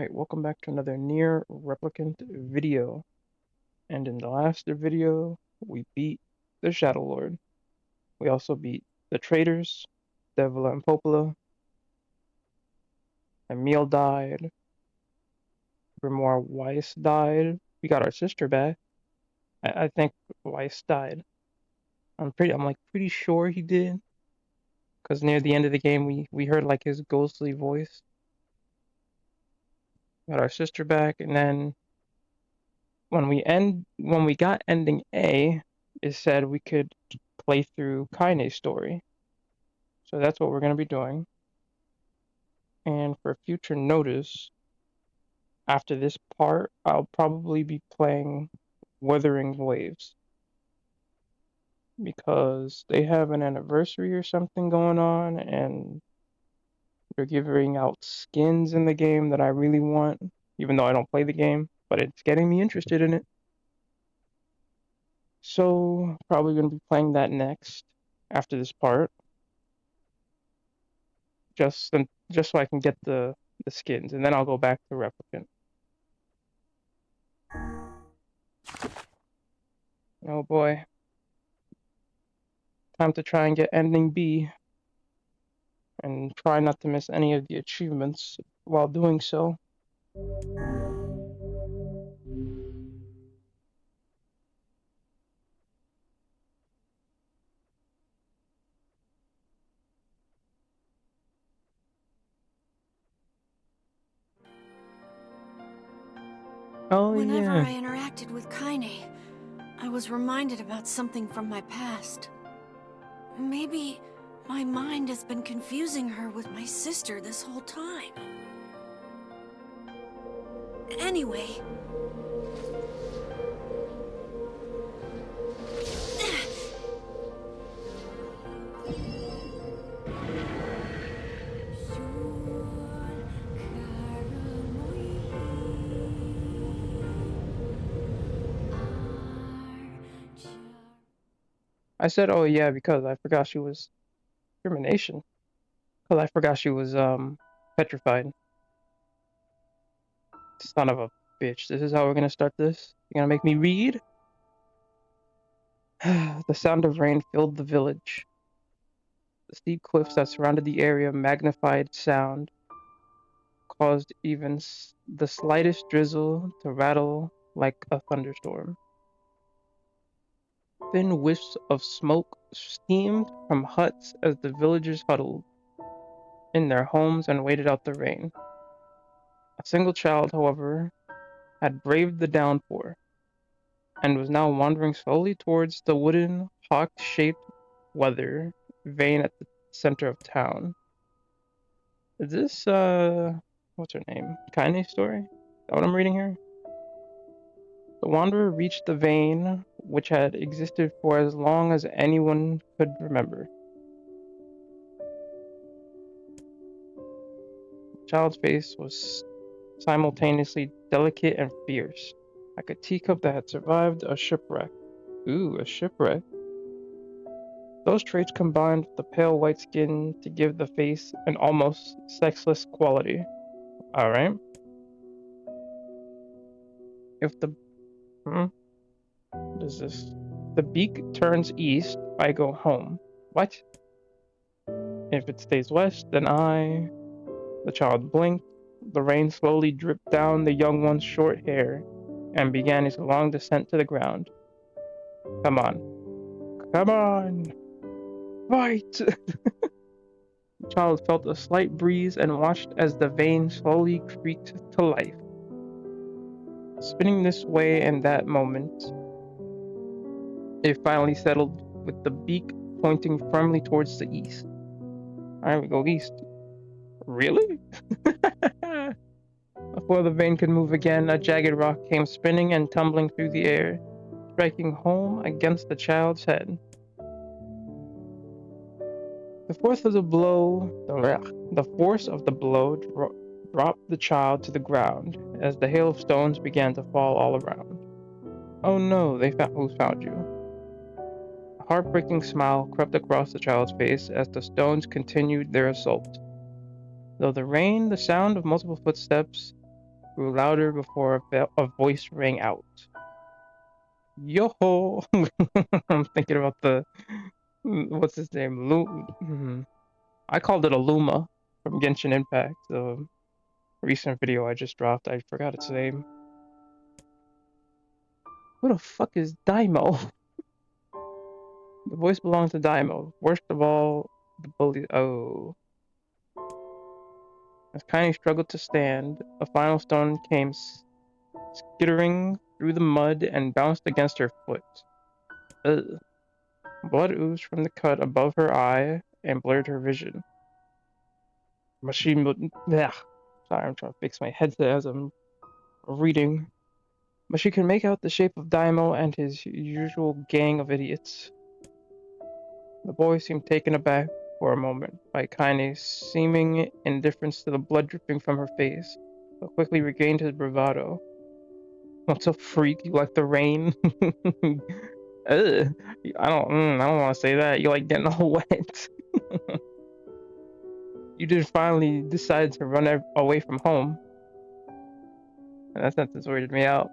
Alright, welcome back to another Nier Replicant video. And in the last video, we beat the Shadow Lord. We also beat the Traitors, Devila and Popola. Emil died. Grimoire Weiss died. We got our sister back. I think Weiss died. I'm like pretty sure he did. Because near the end of the game we heard like his ghostly voice. Got our sister back, and then when we got ending A, it said we could play through Kaine's story. So that's what we're going to be doing. And for future notice, after this part, I'll probably be playing Wuthering Waves because they have an anniversary or something going on, and they're giving out skins in the game that I really want, even though I don't play the game, but it's getting me interested in it. So probably going to be playing that next after this part. Just so I can get the skins, and then I'll go back to Replicant. Oh boy. Time to try and get ending B, and try not to miss any of the achievements while doing so. Oh Whenever yeah. I interacted with Kaine, I was reminded about something from my past. Maybe my mind has been confusing her with my sister this whole time. Anyway... I said oh yeah because I forgot she was discrimination. Because I forgot she was petrified. Son of a bitch. This is how we're gonna start this? You're gonna make me read? The sound of rain filled the village. The steep cliffs that surrounded the area magnified sound, caused even the slightest drizzle to rattle like a thunderstorm. Thin wisps of smoke steamed from huts as the villagers huddled in their homes and waited out the rain. A single child, however, had braved the downpour and was now wandering slowly towards the wooden, hawk-shaped weather vane at the center of town. Is this, what's her name? Kaine's story? Is that what I'm reading here? The wanderer reached the vein, which had existed for as long as anyone could remember. The child's face was simultaneously delicate and fierce, like a teacup that had survived a shipwreck. Ooh, a shipwreck. Those traits combined with the pale white skin to give the face an almost sexless quality. Alright. If the... What is this? The beak turns east, I go home. What? If it stays west, then I... The child blinked. The rain slowly dripped down the young one's short hair and began its long descent to the ground. Come on. Come on! Fight! The child felt a slight breeze and watched as the vein slowly creaked to life. Spinning this way and that moment, it finally settled with the beak pointing firmly towards the east. Alright, we go east. Really? Before the vein could move again, a jagged rock came spinning and tumbling through the air, striking home against the child's head. The force of the blow dropped the child to the ground as the hail of stones began to fall all around. Oh no, who found you? A heartbreaking smile crept across the child's face as the stones continued their assault. Though the rain, the sound of multiple footsteps, grew louder before a voice rang out. Yo-ho! I'm thinking about what's his name? I called it a Luma from Genshin Impact, the recent video I just dropped. I forgot its name. Who the fuck is Daimo? The voice belongs to Daimo. Worst of all, the bully. Oh. As Kaine struggled to stand, a final stone came skittering through the mud and bounced against her foot. Ugh. Blood oozed from the cut above her eye and blurred her vision. Machine. Yeah. Sorry, I'm trying to fix my headset as I'm reading. But she could make out the shape of Daimo and his usual gang of idiots. The boy seemed taken aback for a moment by Kaine's seeming indifference to the blood dripping from her face, but quickly regained his bravado. What's up, freak? You like the rain? Ugh. I don't want to say that. You like getting all wet. You did finally decide to run away from home. And that sentence weirded me out.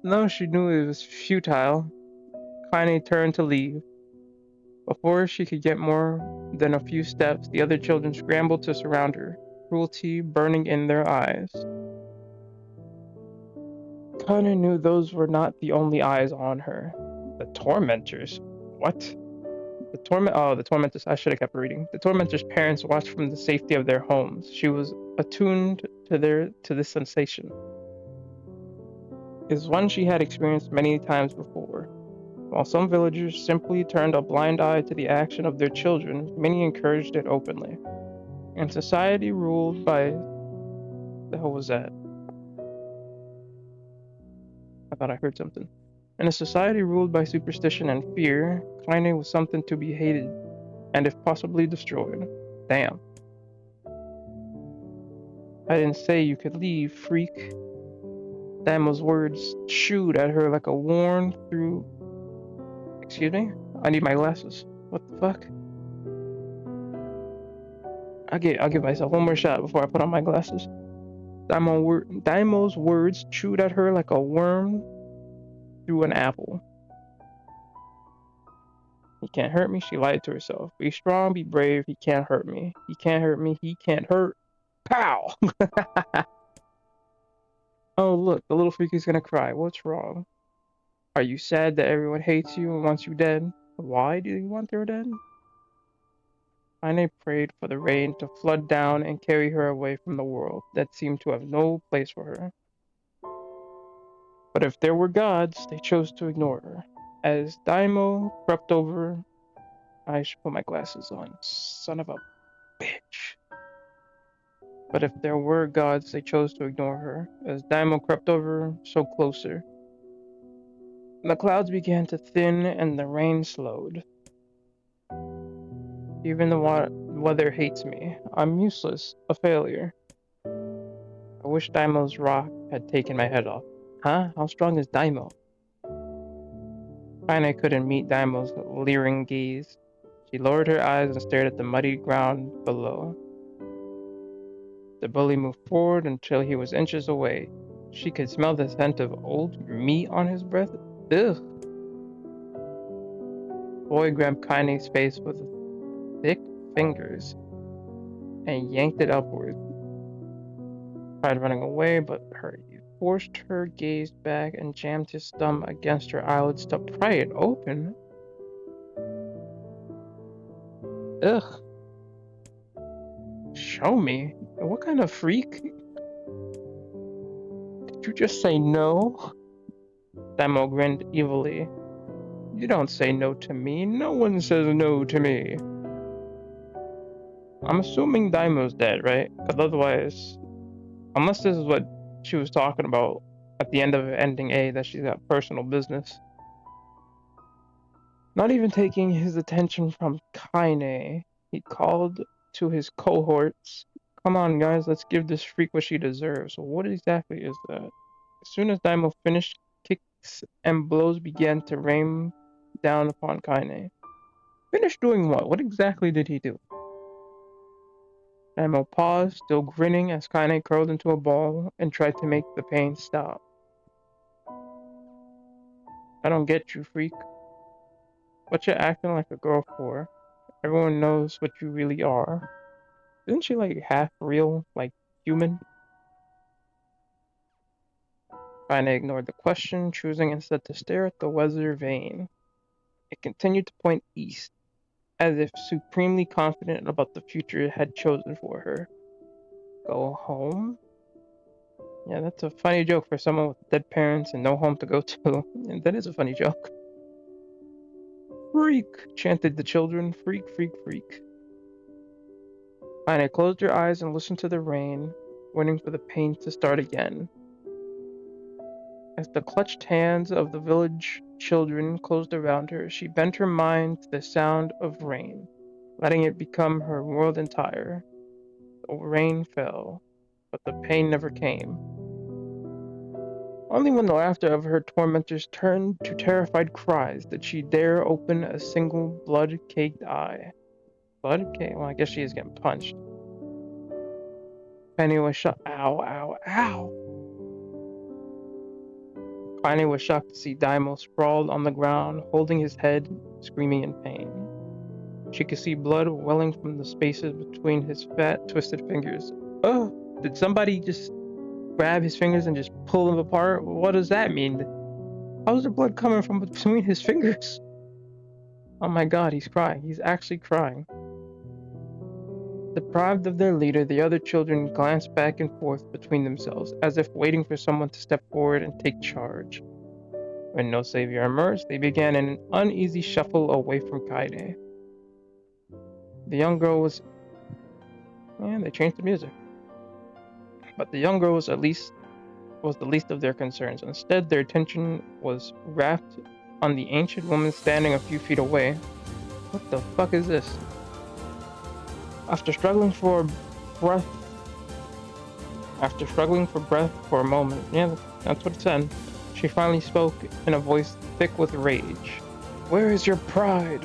No, she knew it was futile. Kaine turned to leave. Before she could get more than a few steps, the other children scrambled to surround her, cruelty burning in their eyes. Kaine knew those were not the only eyes on her. The tormentors? What? The tormentors. I should have kept reading. The tormentors' parents watched from the safety of their homes. She was attuned to this sensation. It was one she had experienced many times before. While some villagers simply turned a blind eye to the action of their children, many encouraged it openly. In society ruled by the hell was that? I thought I heard something. In a society ruled by superstition and fear, Kaine was something to be hated, and if possibly destroyed. Damn. I didn't say you could leave, freak. Daimo's words chewed at her like a worn through. Excuse me? I need my glasses. What the fuck? I'll give myself one more shot before I put on my glasses. Daimo's words chewed at her like a worm through an apple. He can't hurt me, she lied to herself. Be strong, be brave, he can't hurt me. He can't hurt me, he can't hurt. Pow! Oh, look, the little freak is gonna cry. What's wrong? Are you sad that everyone hates you and wants you dead? Why do you want her dead? Kaine prayed for the rain to flood down and carry her away from the world that seemed to have no place for her. But if there were gods, they chose to ignore her. As Daimo crept over, I should put my glasses on. Son of a bitch. But if there were gods, they chose to ignore her. As Daimo crept over, so closer. The clouds began to thin and the rain slowed. Even the weather hates me. I'm useless, a failure. I wish Daimo's rock had taken my head off. Huh? How strong is Daimo? Kaine couldn't meet Daimo's leering gaze. She lowered her eyes and stared at the muddy ground below. The bully moved forward until he was inches away. She could smell the scent of old meat on his breath. Ugh. The boy grabbed Kaine's face with thick fingers and yanked it upward. Tried running away, but he forced her gaze back and jammed his thumb against her eyelids to pry it open. Ugh. Show me? What kind of freak? Did you just say no? Daimo grinned evilly. You don't say no to me. No one says no to me. I'm assuming Daimo's dead, right? Because otherwise, unless this is what she was talking about at the end of ending A, that she's got personal business. Not even taking his attention from Kaine, he called to his cohorts. Come on, guys, let's give this freak what she deserves. What exactly is that? As soon as Daimo finished, kicks and blows began to rain down upon Kaine. Finished doing what? What exactly did he do? Amo paused, still grinning as Kaine curled into a ball and tried to make the pain stop. I don't get you, freak. What you acting like a girl for? Everyone knows what you really are. Isn't she like half real, like human? Kaine ignored the question, choosing instead to stare at the weather vane. It continued to point east, as if supremely confident about the future it had chosen for her. Go home? Yeah, that's a funny joke for someone with dead parents and no home to go to. And that is a funny joke. Freak! Chanted the children. Freak, freak, freak. Ina closed her eyes and listened to the rain, waiting for the pain to start again. As the clutched hands of the village children closed around her, she bent her mind to the sound of rain, letting it become her world entire. The rain fell, but the pain never came. Only when the laughter of her tormentors turned to terrified cries did she dare open a single blood-caked eye. Blood-caked? Well, I guess she is getting punched. Penny was shocked. Ow, ow, ow! Penny was shocked to see Daimo sprawled on the ground, holding his head, screaming in pain. She could see blood welling from the spaces between his fat, twisted fingers. Oh, did somebody just grab his fingers and just pull them apart? What does that mean? How's the blood coming from between his fingers? Oh my god, he's crying. He's actually crying. Deprived of their leader, the other children glanced back and forth between themselves, as if waiting for someone to step forward and take charge. When no savior emerged, they began an uneasy shuffle away from Kaide. The young girl was. And they changed the music. But the young girl was the least of their concerns. Instead, their attention was wrapped on the ancient woman standing a few feet away. What the fuck is this? After struggling for breath, After struggling for breath for a moment, yeah, that's what it said, she finally spoke in a voice thick with rage. Where is your pride?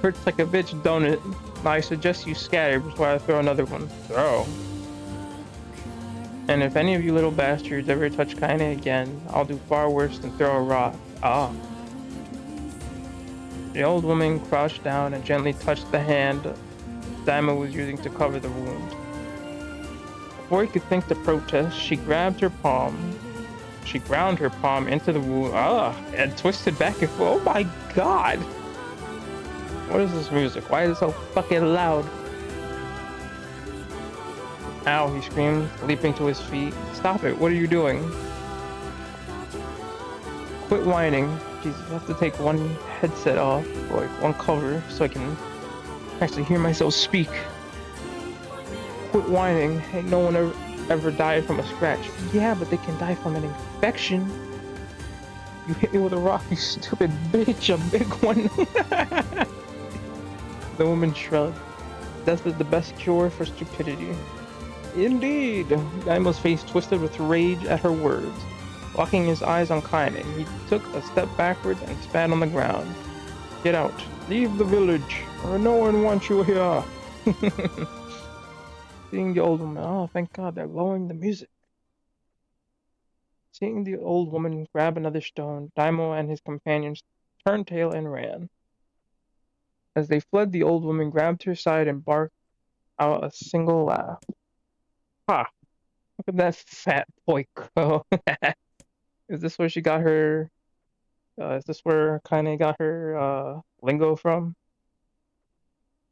Hurts like a bitch, don't it? I suggest you scatter before I throw another one. Throw. And if any of you little bastards ever touch Kaine again, I'll do far worse than throw a rock. Ah. The old woman crouched down and gently touched the hand Daima was using to cover the wound. Before he could think to protest, she grabbed her palm. She ground her palm into the wound, and twisted back and forth. Oh my god! What is this music? Why is it so fucking loud? Ow, he screamed, leaping to his feet. Stop it, what are you doing? Quit whining. Jesus, I have to take one headset off, or like one cover, so I can actually hear myself speak. Quit whining. Ain't no one ever died from a scratch. Yeah, but they can die from an infection. You hit me with a rock, you stupid bitch, a big one. The woman shrugged. Death is the best cure for stupidity. Indeed. Daimo's face twisted with rage at her words. Locking his eyes on Kaine, he took a step backwards and spat on the ground. Get out. Leave the village, or no one wants you here. Seeing the old woman, oh, thank God, they're lowering the music. Seeing the old woman grab another stone, Daimo and his companions turned tail and ran. As they fled, the old woman grabbed her side and barked out a single laugh. Ha! Look at that fat boy go. Is this where she got her? Is this where Kaine got her lingo from?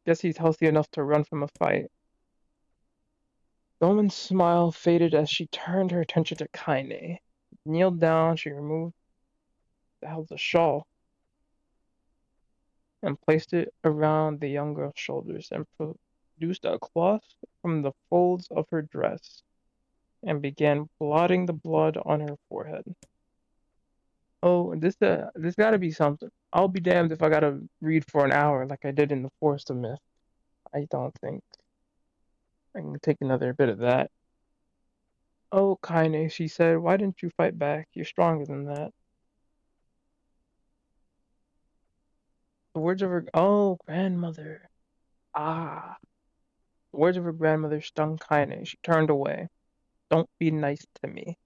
Guess he's healthy enough to run from a fight. The woman's smile faded as she turned her attention to Kaine. Kneeled down, she removed the shawl and placed it around the young girl's shoulders and produced a cloth from the folds of her dress and began blotting the blood on her forehead. Oh, this gotta be something. I'll be damned if I gotta read for an hour like I did in the Forest of Myth. I don't think I can take another bit of that. Oh, Kaine, she said, why didn't you fight back? You're stronger than that. The words of her, oh, grandmother. Ah. The words of her grandmother stung Kaine. She turned away. Don't be nice to me.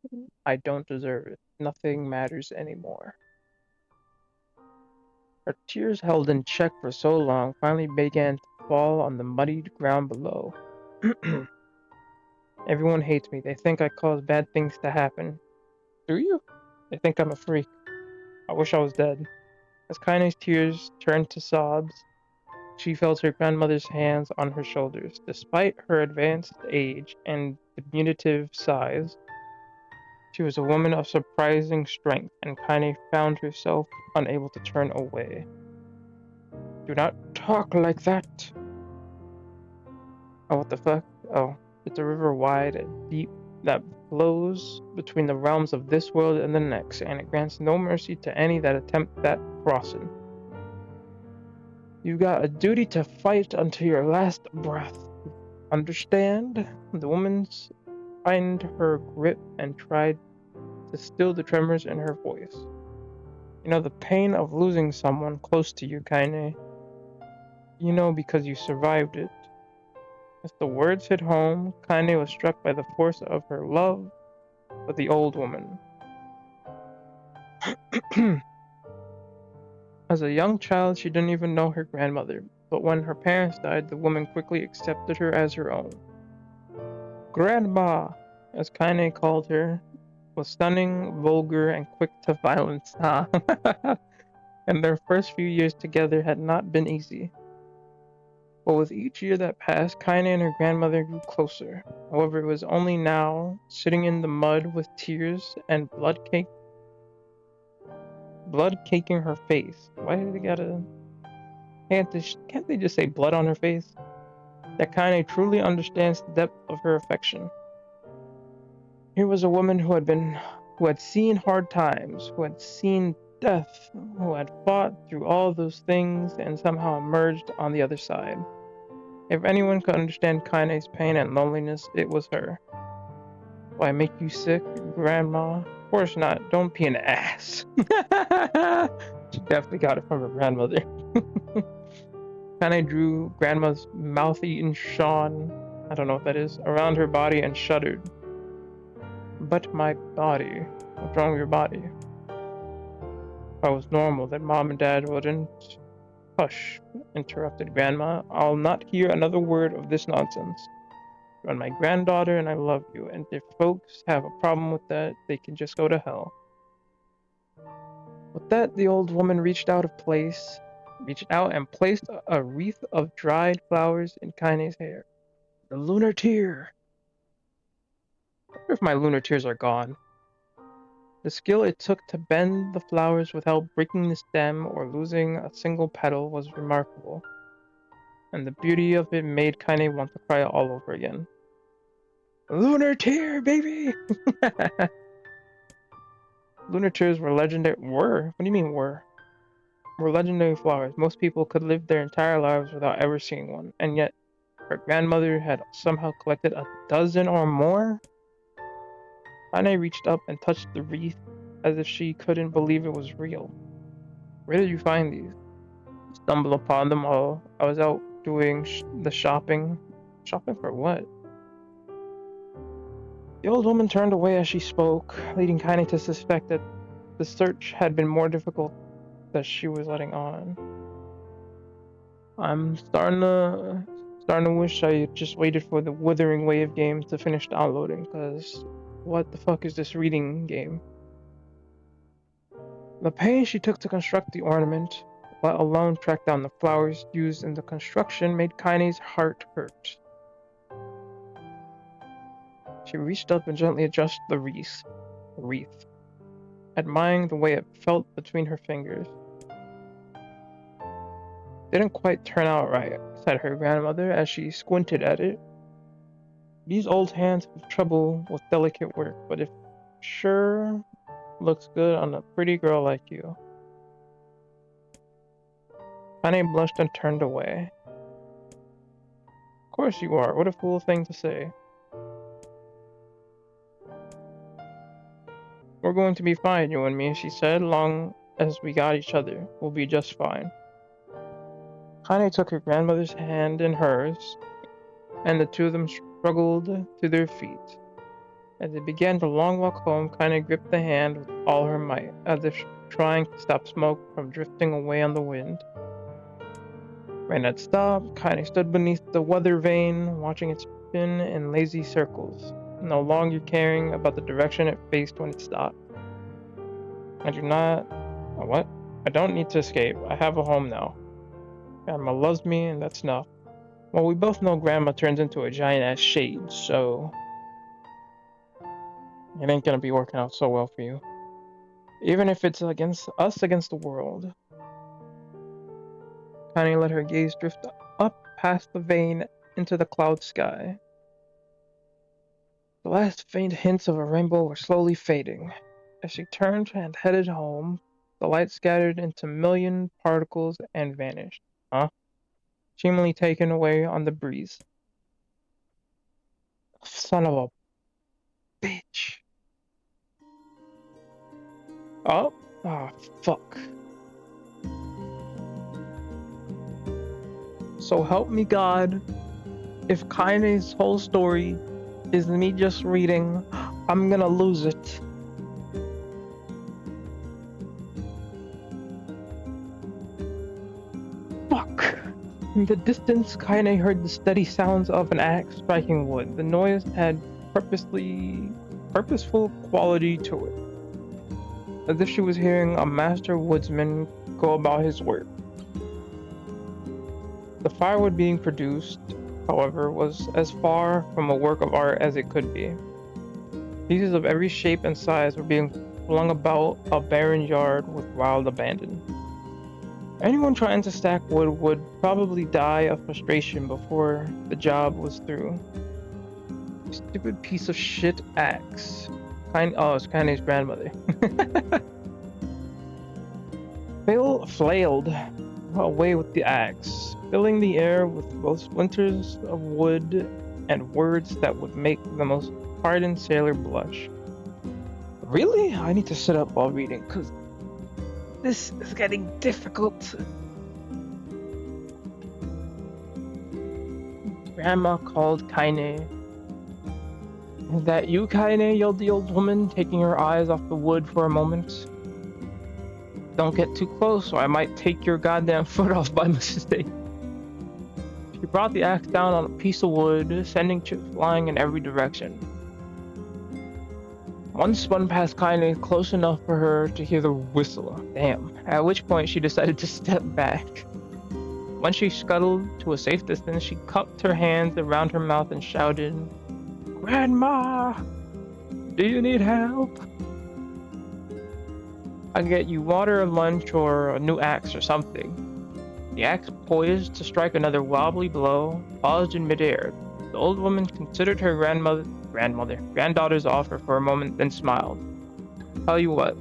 I don't deserve it. Nothing matters anymore. Her tears, held in check for so long, finally began to fall on the muddied ground below. Everyone hates me. They think I cause bad things to happen. Do you? They think I'm a freak. I wish I was dead. As Kaine's tears turned to sobs, she felt her grandmother's hands on her shoulders. Despite her advanced age and diminutive size, she was a woman of surprising strength, and Kaine found herself unable to turn away. Do not talk like that. Oh, what the fuck? Oh, it's a river wide and deep that flows between the realms of this world and the next, and it grants no mercy to any that attempt that crossing. You got a duty to fight until your last breath. Understand? The woman tightened her grip and tried to still the tremors in her voice. You know the pain of losing someone close to you, Kaine. You know because you survived it. As the words hit home, Kaine was struck by the force of her love for the old woman. As a young child, she didn't even know her grandmother, but when her parents died, the woman quickly accepted her as her own. Grandma, as Kaine called her, was stunning, vulgar, and quick to violence. And their first few years together had not been easy. But with each year that passed, Kaine and her grandmother grew closer. However, it was only now, sitting in the mud with tears and blood caking her face. Why do they gotta? Can't they just say blood on her face? That Kaine truly understands the depth of her affection. Here was a woman who had seen hard times, who had seen death, who had fought through all those things and somehow emerged on the other side. If anyone could understand Kaine's pain and loneliness, it was her. Why make you sick, Grandma? Of course not. Don't be an ass. She definitely got it from her grandmother. Kaine drew Grandma's mouth-eaten shawl, I don't know what that is, around her body and shuddered. But my body. What's wrong with your body? If I was normal, then Mom and Dad wouldn't. Hush, interrupted Grandma. I'll not hear another word of this nonsense. You're my granddaughter and I love you, and if folks have a problem with that, they can just go to hell. With that, the old woman reached out and placed a wreath of dried flowers in Kaine's hair. The lunar tear. I wonder if my lunar tears are gone. The skill it took to bend the flowers without breaking the stem or losing a single petal was remarkable, and the beauty of it made Kaine want to cry all over again. Lunar tear, baby! Lunar tears were legendary. Were? What do you mean were? Were legendary flowers. Most people could live their entire lives without ever seeing one, and yet her grandmother had somehow collected a dozen or more? Kaine reached up and touched the wreath as if she couldn't believe it was real. Where did you find these? Stumbled upon them while I was out doing the shopping. Shopping for what? The old woman turned away as she spoke, leading Kaine to suspect that the search had been more difficult than she was letting on. I'm starting to wish I just waited for the Withering Wave game to finish downloading, because what the fuck is this reading game? The pains she took to construct the ornament, let alone track down the flowers used in the construction, made Kaine's heart hurt. She reached up and gently adjusted the wreath, admiring the way it felt between her fingers. Didn't quite turn out right, said her grandmother as she squinted at it. These old hands have trouble with delicate work, but it sure looks good on a pretty girl like you. Kaine blushed and turned away. Of course you are. What a fool thing to say. We're going to be fine, you and me, she said. Long as we got each other, we'll be just fine. Kaine took her grandmother's hand in hers and the two of them struggled to their feet. As they began the long walk home, Kaine gripped the hand with all her might, as if trying to stop smoke from drifting away on the wind. Rain had stopped. Kaine stood beneath the weather vane, watching it spin in lazy circles, no longer caring about the direction it faced when it stopped. I do not... What? I don't need to escape. I have a home now. Grandma loves me, and that's enough. Well, we both know Grandma turns into a giant-ass shade, so... It ain't gonna be working out so well for you. Even if it's against us against the world. Kaine let her gaze drift up past the vane into the cloud sky. The last faint hints of a rainbow were slowly fading. As she turned and headed home, the light scattered into million particles and vanished. Seemingly taken away on the breeze. Son of a bitch. Oh, fuck. So help me God, if Kaine's whole story is me just reading, I'm gonna lose it. Fuck. In the distance, Kaine heard the steady sounds of an axe striking wood. The noise had purposeful quality to it, as if she was hearing a master woodsman go about his work. The firewood being produced, however, was as far from a work of art as it could be. Pieces of every shape and size were being flung about a barren yard with wild abandon. Anyone trying to stack wood would probably die of frustration before the job was through. Stupid piece of shit axe. It's Kaine's grandmother. Phil flailed away with the axe, filling the air with both splinters of wood and words that would make the most hardened sailor blush. Really? I need to sit up while reading, because this is getting difficult. Grandma called Kaine. Is that you, Kaine? Yelled the old woman, taking her eyes off the wood for a moment. Don't get too close, or I might take your goddamn foot off by mistake. She brought the axe down on a piece of wood, sending chips flying in every direction. One spun past Kaine close enough for her to hear the whistle. Damn. At which point she decided to step back. When she scuttled to a safe distance, she cupped her hands around her mouth and shouted, "Grandma! Do you need help? I'll get you water or lunch or a new axe or something." The axe, poised to strike another wobbly blow, paused in midair. The old woman considered her granddaughter's offer for a moment, then smiled. Tell you what,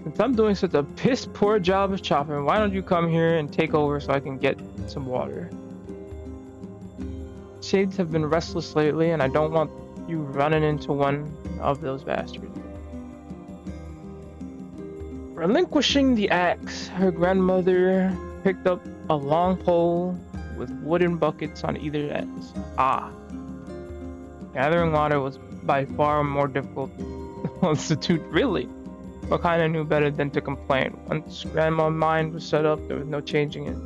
since I'm doing such a piss poor job of chopping, why don't you come here and take over so I can get some water? Shades have been restless lately, and I don't want you running into one of those bastards. Relinquishing the axe, her grandmother picked up a long pole with wooden buckets on either end. Gathering water was by far more difficult institute, really, but Kaine knew better than to complain. Once Grandma's mind was set up, there was no changing it.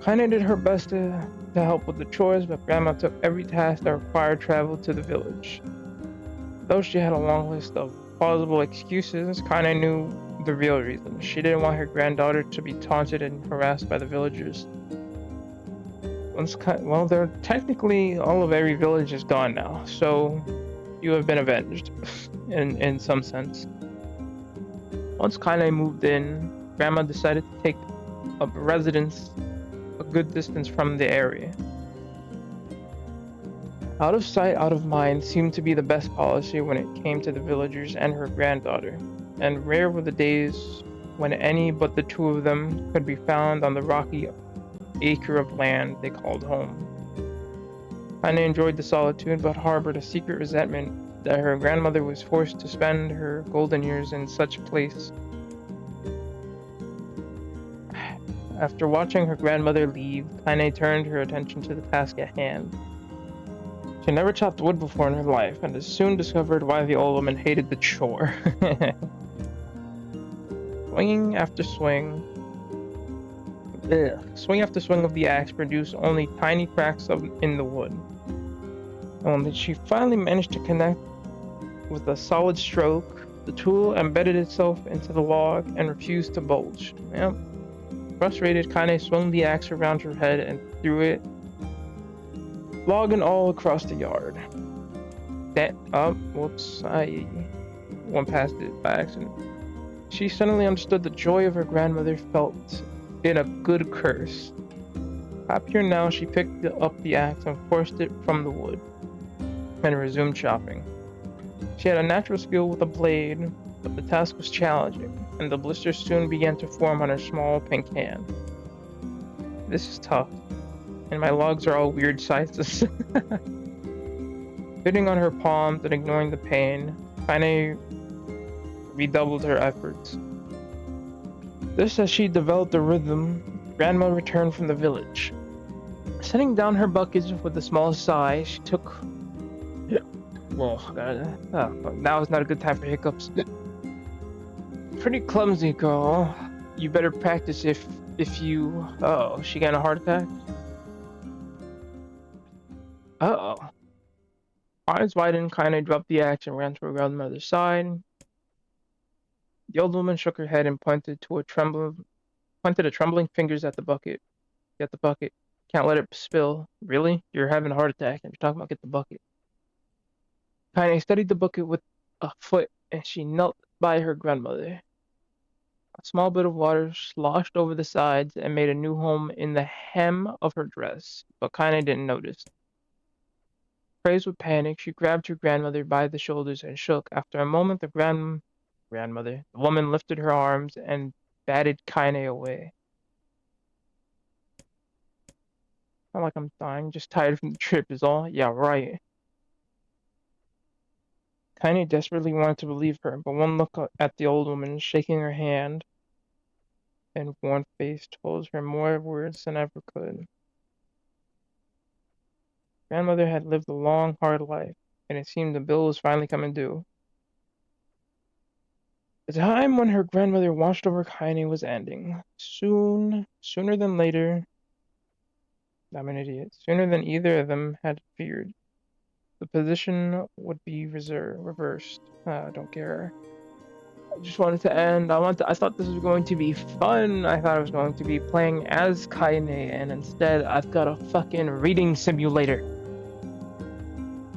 Kaine did her best to help with the chores, but Grandma took every task that required travel to the village. Though she had a long list of plausible excuses, Kaine knew the real reason. She didn't want her granddaughter to be taunted and harassed by the villagers. They're technically all of every village is gone now, so you have been avenged, in some sense. Once Kaine moved in, Grandma decided to take up residence a good distance from the area. Out of sight, out of mind seemed to be the best policy when it came to the villagers and her granddaughter, and rare were the days when any but the two of them could be found on the rocky acre of land they called home. Kaine enjoyed the solitude, but harbored a secret resentment that her grandmother was forced to spend her golden years in such a place. After watching her grandmother leave, Kaine turned her attention to the task at hand. She had never chopped wood before in her life, and has soon discovered why the old woman hated the chore. Swinging after swing. Swing after swing of the axe produced only tiny cracks in the wood. And when she finally managed to connect with a solid stroke, the tool embedded itself into the log and refused to budge. Yep. Frustrated, Kaine swung the axe around her head and threw it, log and all, across the yard. Whoops, I went past it by accident. She suddenly understood the joy of her grandmother felt in a good curse. Happier now, she picked up the axe and forced it from the wood, and resumed chopping. She had a natural skill with a blade, but the task was challenging, and the blisters soon began to form on her small pink hand. This is tough, and my logs are all weird sizes. Hitting on her palms and ignoring the pain, Kaine redoubled her efforts. Just as she developed a rhythm, Grandma returned from the village. Setting down her buckets with a small sigh, she took... now is not a good time for hiccups. Pretty clumsy, girl. You better practice if you... Uh-oh, she got a heart attack? Uh-oh. Eyes widened, Kaine dropped the axe and ran to her grandmother's side. The old woman shook her head and pointed a trembling fingers at the bucket. Get the bucket. Can't let it spill. Really? You're having a heart attack and you're talking about get the bucket. Kaine steadied the bucket with a foot and she knelt by her grandmother. A small bit of water sloshed over the sides and made a new home in the hem of her dress, but Kaine didn't notice. Crazed with panic, she grabbed her grandmother by the shoulders and shook. After a moment, the woman lifted her arms and batted Kaine away. Not like I'm dying, just tired from the trip is all. Yeah, right. Kaine desperately wanted to believe her, but one look at the old woman shaking her hand and worn face told her more words than ever could. Grandmother had lived a long, hard life, and it seemed the bill was finally coming due. The time when her grandmother watched over Kaine was ending. Sooner than later, I'm an idiot. Sooner than either of them had feared. The position would be reversed. Don't care. I just wanted to end. I thought this was going to be fun. I thought I was going to be playing as Kaine, and instead I've got a fucking reading simulator.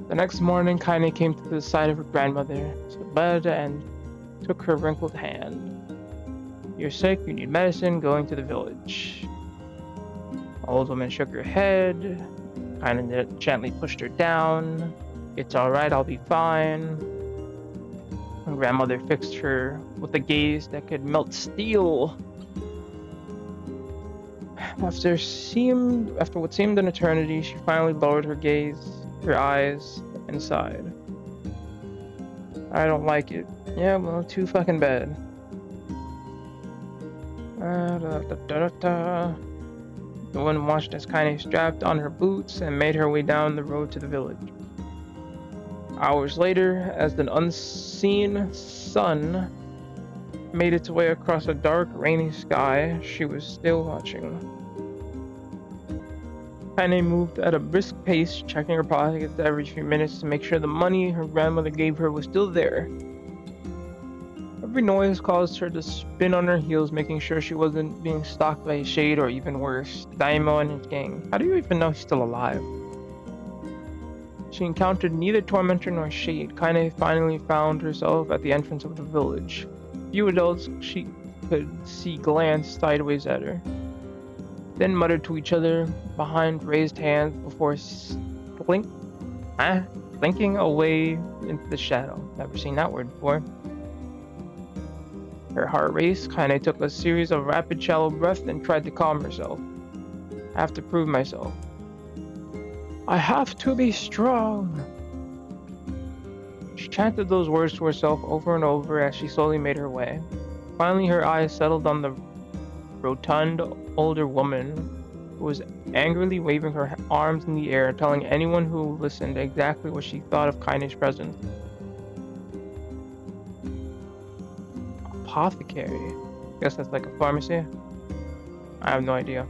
The next morning, Kaine came to the side of her grandmother, to bed, and took her wrinkled hand. You're sick, you need medicine, going to the village. The old woman shook her head, Kaine gently pushed her down. It's alright, I'll be fine. Her grandmother fixed her with a gaze that could melt steel. After what seemed an eternity, she finally lowered her eyes, and sighed. I don't like it. Yeah, well, too fucking bad. The woman watched as Kaine strapped on her boots and made her way down the road to the village. Hours later, as the unseen sun made its way across a dark, rainy sky, she was still watching. Kaine moved at a brisk pace, checking her pockets every few minutes to make sure the money her grandmother gave her was still there. Every noise caused her to spin on her heels, making sure she wasn't being stalked by a shade or even worse, Daimyo and his gang. How do you even know he's still alive? She encountered neither tormentor nor shade. Kaine finally found herself at the entrance of the village. Few adults she could see glanced sideways at her, then muttered to each other behind raised hands before blinking away into the shadow. Never seen that word before. Her heart raced. Kaine took a series of rapid, shallow breaths and tried to calm herself. I have to prove myself. I have to be strong. She chanted those words to herself over and over as she slowly made her way. Finally, her eyes settled on the rotund older woman who was angrily waving her arms in the air, telling anyone who listened exactly what she thought of Kaine's presence. Apothecary. Guess that's like a pharmacy. I have no idea.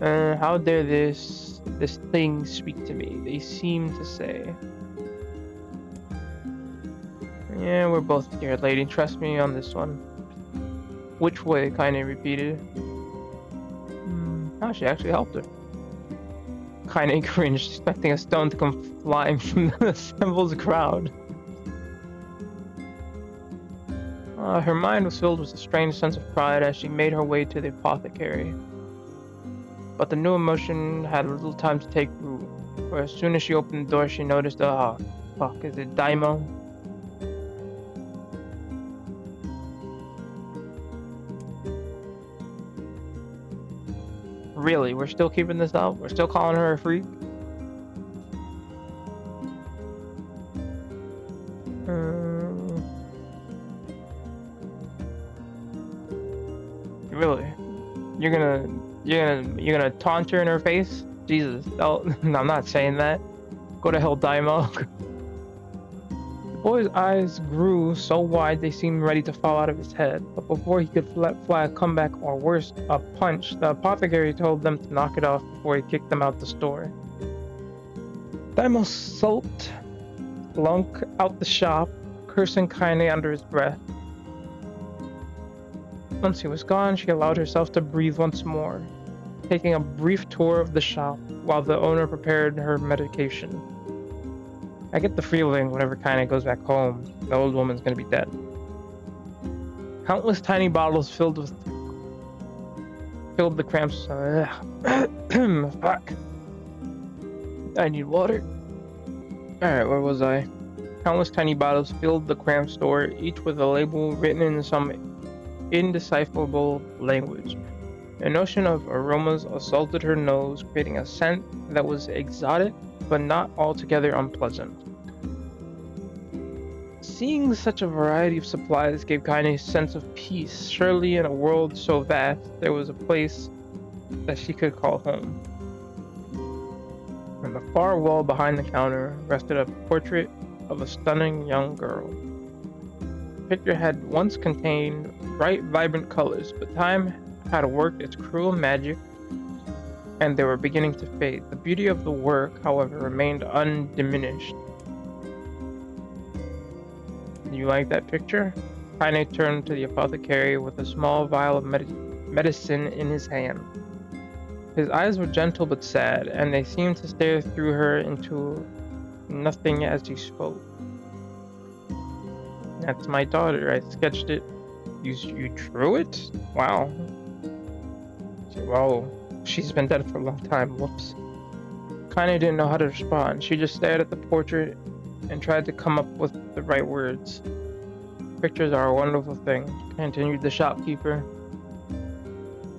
How dare this thing speak to me? They seem to say. Yeah, we're both scared, lady. Trust me on this one. Which way? Kaine repeated. Oh, she actually helped her. Kaine cringed, expecting a stone to come flying from the assembled crowd. Her mind was filled with a strange sense of pride as she made her way to the apothecary. But the new emotion had little time to take root, for as soon as she opened the door, she noticed, is it Daimo? Really, we're still keeping this up? We're still calling her a freak? Really? You're gonna taunt her in her face? Jesus, I'm not saying that. Go to hell, Daimo. The boy's eyes grew so wide they seemed ready to fall out of his head, but before he could fly a comeback, or worse, a punch, the apothecary told them to knock it off before he kicked them out the store. Daimo sulked, slunk out the shop, cursing Kaine under his breath. Once he was gone, she allowed herself to breathe once more, taking a brief tour of the shop while the owner prepared her medication. I get the feeling whenever Kaine goes back home, the old woman's gonna be dead. Countless tiny bottles filled the cramps. Fuck. I need water. Alright, where was I? Countless tiny bottles filled the cramped store, each with a label written in some indecipherable language. A notion of aromas assaulted her nose, creating a scent that was exotic but not altogether unpleasant. Seeing such a variety of supplies gave Kaine a sense of peace. Surely in a world so vast, there was a place that she could call home. On the far wall behind the counter rested a portrait of a stunning young girl. The picture had once contained bright, vibrant colors, but time had worked its cruel magic and they were beginning to fade. The beauty of the work, however, remained undiminished. You like that picture? Kaine turned to the apothecary with a small vial of medicine in his hand. His eyes were gentle but sad, and they seemed to stare through her into nothing as he spoke. That's my daughter. I sketched it. You drew it? Wow. Whoa. She's been dead for a long time. Whoops. Kaine didn't know how to respond. She just stared at the portrait and tried to come up with the right words. Pictures are a wonderful thing, continued the shopkeeper.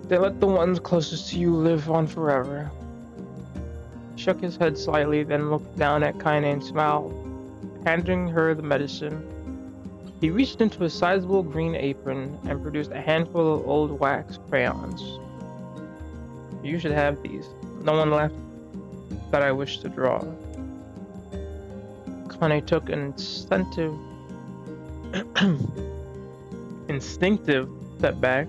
They let the ones closest to you live on forever. He shook his head slightly, then looked down at Kaine and smiled, handing her the medicine. He reached into a sizable green apron and produced a handful of old wax crayons. You should have these. No one left that I wish to draw. Kaine took an instinctive step back,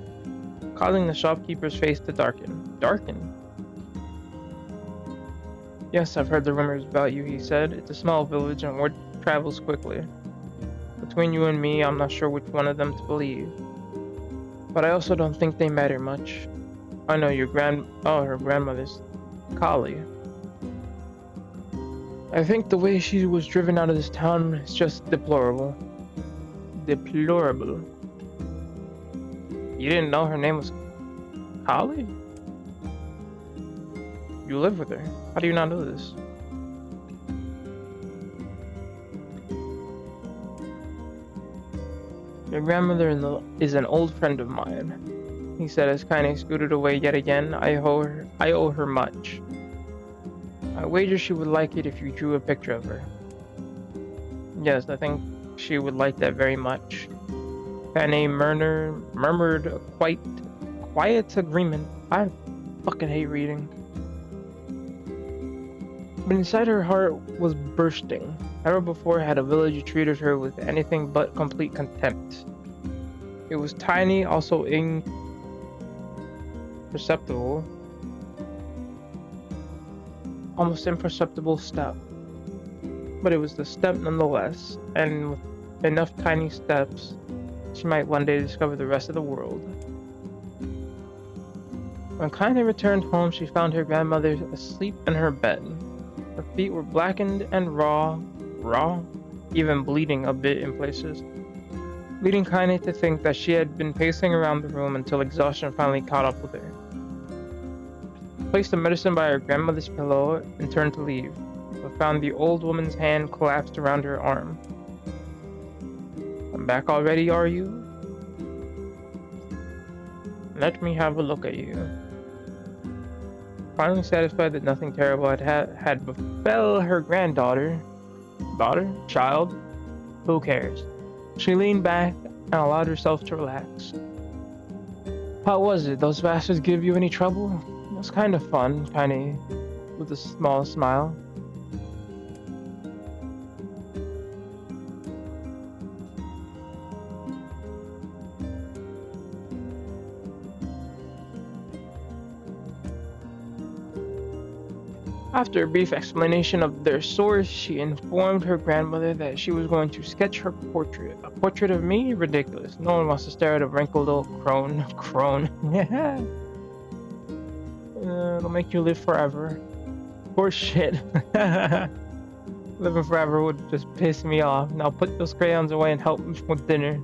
causing the shopkeeper's face to darken. Darken? Yes, I've heard the rumors about you, he said. It's a small village and word travels quickly. Between you and me, I'm not sure which one of them to believe. But I also don't think they matter much. I know her grandmother's Kali. I think the way she was driven out of this town is just deplorable. Deplorable. You didn't know her name was Kali? You live with her. How do you not know this? Your grandmother is an old friend of mine, he said as Kaine scooted away yet again. I owe her much. I wager she would like it if you drew a picture of her. Yes, I think she would like that very much. Kaine murmured quiet agreement. I fucking hate reading. But inside her heart was bursting. Never before had a villager treated her with anything but complete contempt. It was tiny, also imperceptible, almost imperceptible step. But it was the step nonetheless, and with enough tiny steps, she might one day discover the rest of the world. When Kaine returned home, she found her grandmother asleep in her bed. Her feet were blackened and raw, even bleeding a bit in places, leading Kaine to think that she had been pacing around the room until exhaustion finally caught up with her. She placed the medicine by her grandmother's pillow and turned to leave, but found the old woman's hand collapsed around her arm. "I'm back already, are you? Let me have a look at you." Finally satisfied that nothing terrible had befell her granddaughter, child, who cares? She leaned back and allowed herself to relax. "How was it? Those bastards give you any trouble?" "It was kind of fun," Kaine, with a small smile. After a brief explanation of their source, she informed her grandmother that she was going to sketch her portrait. A portrait of me? Ridiculous. No one wants to stare at a wrinkled old crone. It'll make you live forever. Poor shit. Living forever would just piss me off. Now put those crayons away and help me with dinner.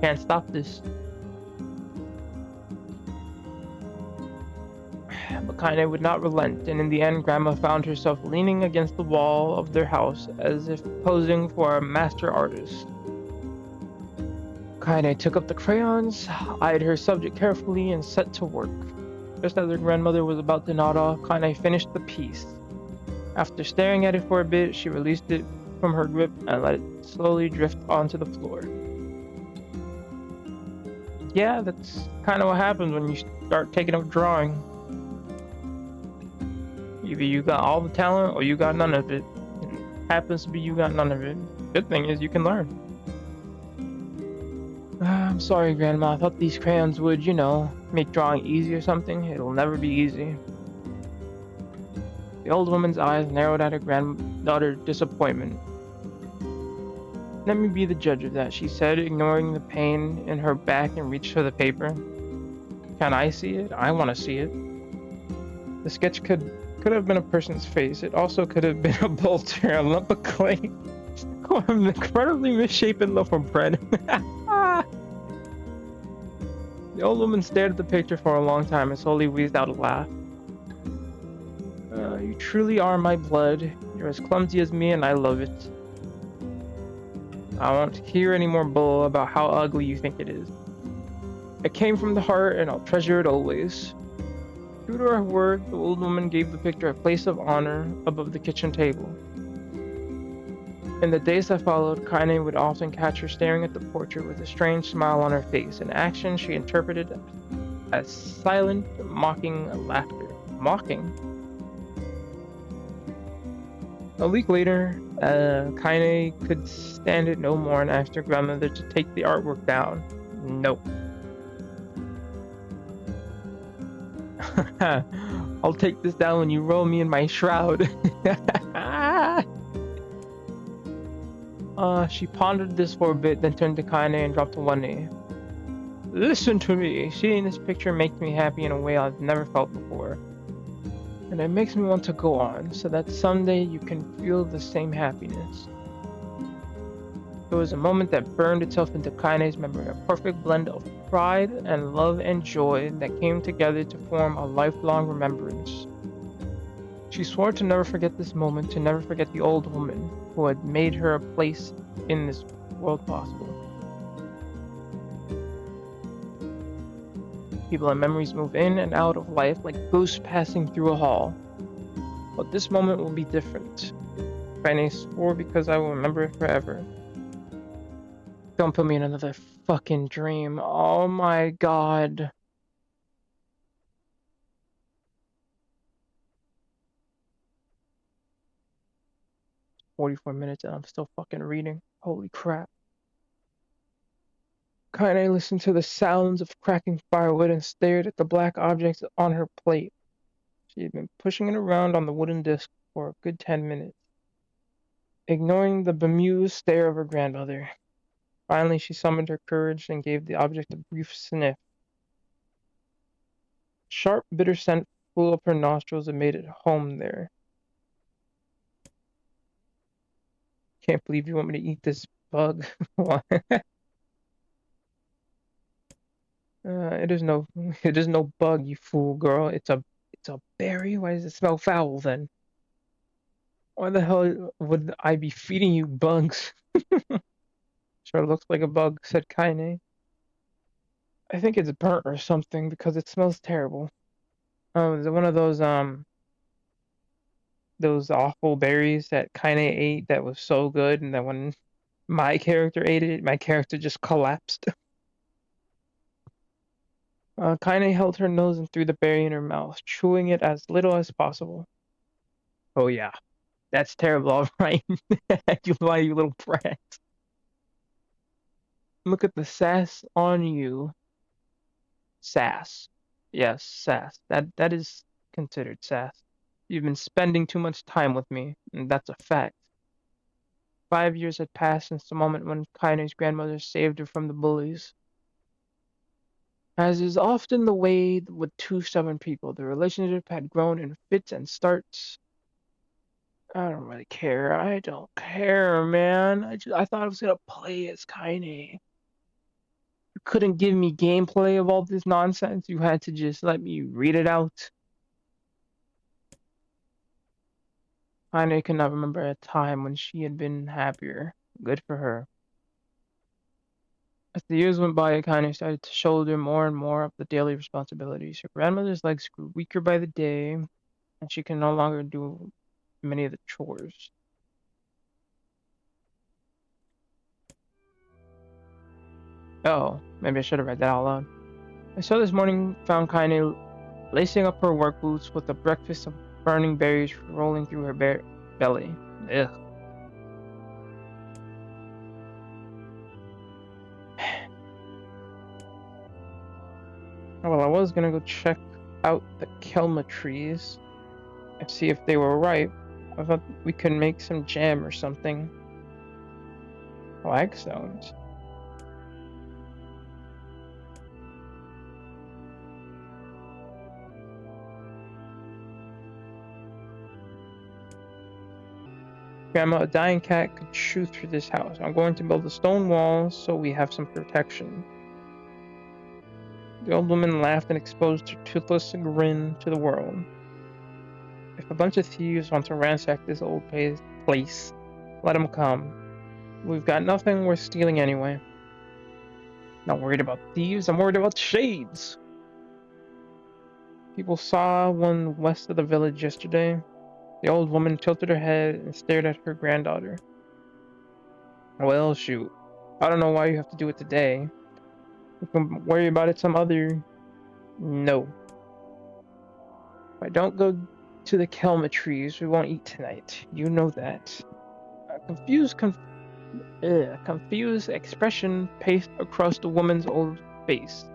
Can't stop this. But Kaine would not relent, and in the end Grandma found herself leaning against the wall of their house as if posing for a master artist. Kaine took up the crayons, eyed her subject carefully, and set to work. Just as her grandmother was about to nod off, Kaine finished the piece. After staring at it for a bit, she released it from her grip and let it slowly drift onto the floor. Yeah, that's kind of what happens when you start taking up drawing. Either you got all the talent or you got none of it. It happens to be you got none of it. Good thing is you can learn. I'm sorry, Grandma. I thought these crayons would, make drawing easy or something. It'll never be easy. The old woman's eyes narrowed at her granddaughter's disappointment. "Let me be the judge of that," she said, ignoring the pain in her back and reached for the paper. "Can I see it? I want to see it." The sketch could have been a person's face. It also could have been a boulder, a lump of clay, or an incredibly misshapen loaf of bread. The old woman stared at the picture for a long time and slowly wheezed out a laugh. "You truly are my blood. You're as clumsy as me and I love it. I won't hear any more bull about how ugly you think it is. It came from the heart and I'll treasure it always." True to her word, the old woman gave the picture a place of honor above the kitchen table. In the days that followed, Kaine would often catch her staring at the portrait with a strange smile on her face, an action she interpreted as silent, mocking laughter. Mocking? A week later, Kaine could stand it no more and asked her grandmother to take the artwork down. Nope. "I'll take this down when you roll me in my shroud." She pondered this for a bit, then turned to Kaine and dropped to one knee. "Listen to me. Seeing this picture makes me happy in a way I've never felt before. And it makes me want to go on, so that someday you can feel the same happiness." It was a moment that burned itself into Kaine's memory, a perfect blend of pride and love and joy that came together to form a lifelong remembrance. She swore to never forget this moment, to never forget the old woman who had made her a place in this world possible. People and memories move in and out of life like ghosts passing through a hall. But this moment will be different. Kaine swore because I will remember it forever. Don't put me in another fucking dream. Oh my god. 44 minutes and I'm still fucking reading. Holy crap. Kaine listened to the sounds of cracking firewood and stared at the black objects on her plate. She had been pushing it around on the wooden disc for a good 10 minutes, ignoring the bemused stare of her grandmother. Finally, she summoned her courage and gave the object a brief sniff. Sharp, bitter scent flew up her nostrils and made it home there. Can't believe you want me to eat this bug. It is no, it is no bug, you fool girl. It's a berry. Why does it smell foul then? Why the hell would I be feeding you bugs? Sure looks like a bug, said Kaine. I think it's burnt or something because it smells terrible. Oh, is it one of those awful berries that Kaine ate that was so good, and that when my character ate it, my character just collapsed. Kaine held her nose and threw the berry in her mouth, chewing it as little as possible. Oh yeah, that's terrible, all right. You lie, you little brat. Look at the sass on you. Sass. Yes, sass. That is considered sass. You've been spending too much time with me, and that's a fact. 5 years had passed since the moment when Kaine's grandmother saved her from the bullies. As is often the way with two stubborn people, the relationship had grown in fits and starts. I don't really care. I don't care, man. I thought I was gonna play as Kaine. You couldn't give me gameplay of all this nonsense. You had to just let me read it out. Kaine could not remember a time when she had been happier. Good for her. As the years went by, Kaine started to shoulder more and more of the daily responsibilities. Her grandmother's legs grew weaker by the day, and she could no longer do many of the chores. Oh, maybe I should have read that out loud. I saw this morning found Kaine lacing up her work boots with a breakfast of burning berries rolling through her belly. Ugh. Well, I was gonna go check out the kelma trees and see if they were ripe. I thought we could make some jam or something. Flagstones. Grandma, a dying cat could chew through this house. I'm going to build a stone wall so we have some protection. The old woman laughed and exposed her toothless grin to the world. If a bunch of thieves want to ransack this old place, let them come. We've got nothing worth stealing anyway. Not worried about thieves, I'm worried about shades. People saw one west of the village yesterday. The old woman tilted her head and stared at her granddaughter. Well, shoot. I don't know why you have to do it today. We can worry about it some other. No. If I don't go to the kelma trees, we won't eat tonight. You know that. A confused expression paced across the woman's old face.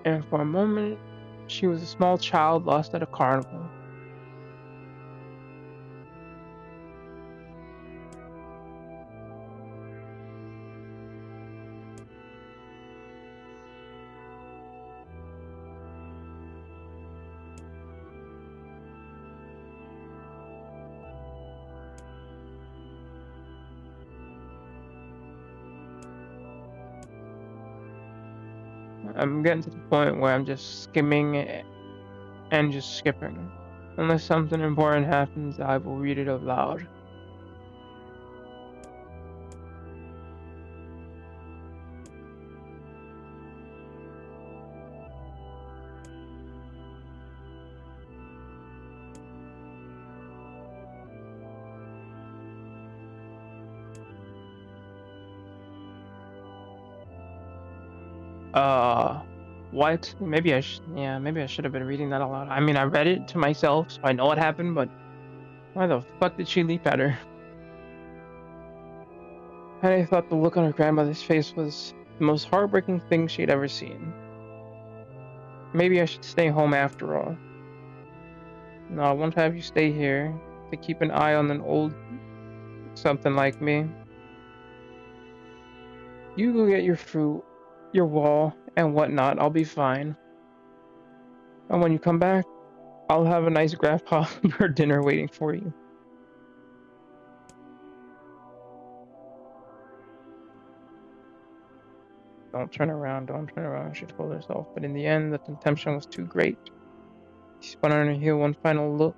And for a moment, she was a small child lost at a carnival. I'm getting to the point where I'm just skimming and just skipping. Unless something important happens, I will read it aloud. What? Maybe I should have been reading that aloud. I mean, I read it to myself, so I know what happened, but why the fuck did she leap at her? I thought the look on her grandmother's face was the most heartbreaking thing she'd ever seen. Maybe I should stay home after all. No, I won't have you stay here to keep an eye on an old something like me. You go get your fruit, your wall, and whatnot. I'll be fine. And when you come back, I'll have a nice grasshopper dinner waiting for you. Don't turn around, she told herself. But in the end, the temptation was too great. She spun on her heel one final look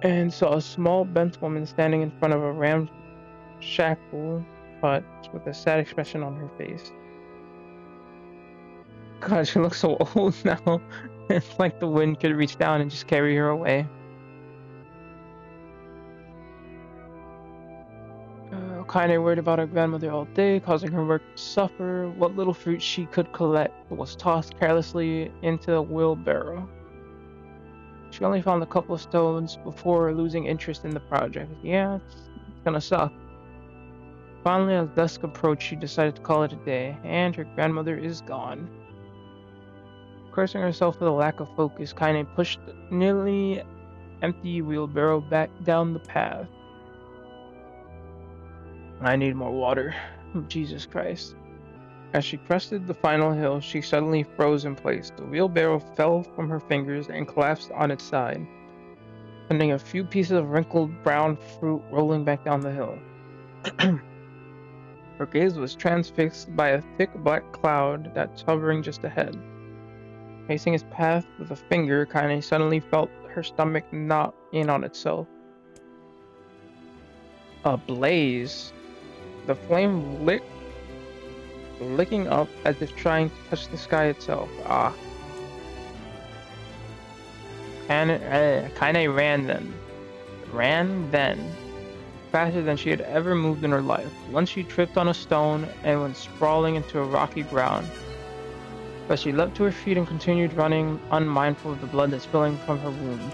and saw a small bent woman standing in front of a ramshackle hut with a sad expression on her face. God, she looks so old now. It's like the wind could reach down and just carry her away. Kinda worried about her grandmother all day, causing her work to suffer. What little fruit she could collect was tossed carelessly into a wheelbarrow. She only found a couple of stones before losing interest in the project. Yeah, it's gonna suck. Finally, as dusk approached, she decided to call it a day, and her grandmother is gone. Cursing herself for the lack of focus, Kaine pushed the nearly empty wheelbarrow back down the path. I need more water. Jesus Christ. As she crested the final hill, she suddenly froze in place. The wheelbarrow fell from her fingers and collapsed on its side, sending a few pieces of wrinkled brown fruit rolling back down the hill. Her gaze was transfixed by a thick black cloud that's hovering just ahead. Facing its path with a finger, Kaine suddenly felt her stomach knot in on itself. A blaze. The flame licking up as if trying to touch the sky itself. Kaine ran then, faster than she had ever moved in her life. Once she tripped on a stone and went sprawling into a rocky ground. But she leapt to her feet and continued running, unmindful of the blood that's spilling from her wound.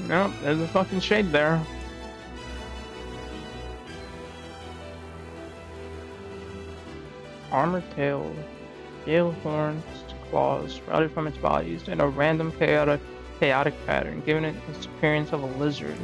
No, there's a fucking shade there. Armored tails, gale horns, claws sprouted from its bodies in a random chaotic pattern, giving it its appearance of a lizard.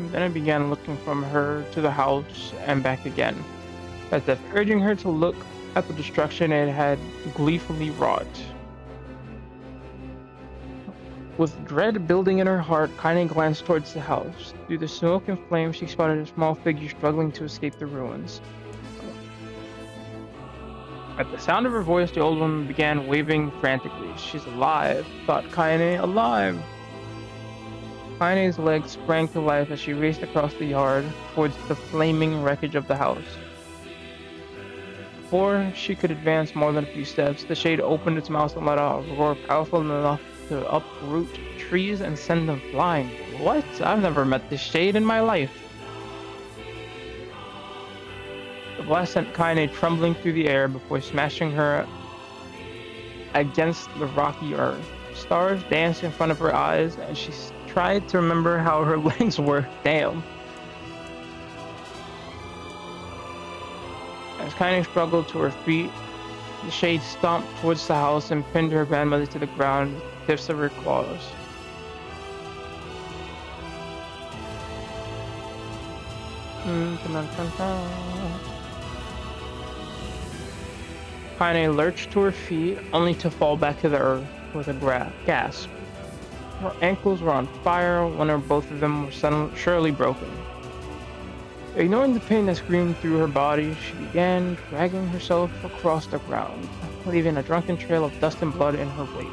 Then it began looking from her to the house and back again, as if urging her to look at the destruction it had gleefully wrought. With dread building in her heart, Kaine glanced towards the house. Through the smoke and flame, she spotted a small figure struggling to escape the ruins. At the sound of her voice, the old woman began waving frantically. She's alive, thought Kaine. Alive! Kaine's legs sprang to life as she raced across the yard towards the flaming wreckage of the house. Before she could advance more than a few steps, the shade opened its mouth and let out a roar powerful enough to uproot trees and send them flying. What? I've never met this shade in my life. The blast sent Kaine trembling through the air before smashing her against the rocky earth. Stars danced in front of her eyes, and she tried to remember how her legs worked. Damn. As Kaine struggled to her feet, the shade stomped towards the house and pinned her grandmother to the ground with the tips of her claws. Kaine lurched to her feet, only to fall back to the earth. with a gasp. Her ankles were on fire, one or both of them were surely broken. Ignoring the pain that screamed through her body, she began dragging herself across the ground, leaving a drunken trail of dust and blood in her wake.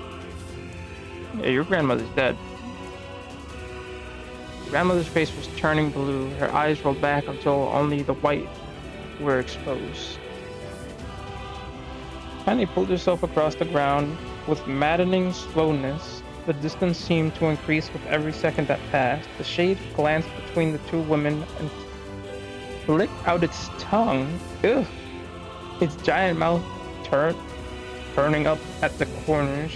Yeah, your grandmother's dead. Grandmother's face was turning blue, her eyes rolled back until only the white were exposed. Penny pulled herself across the ground with maddening slowness. The distance seemed to increase with every second that passed. The shade glanced between the two women and licked out its tongue. Ugh! Its giant mouth turning up at the corners.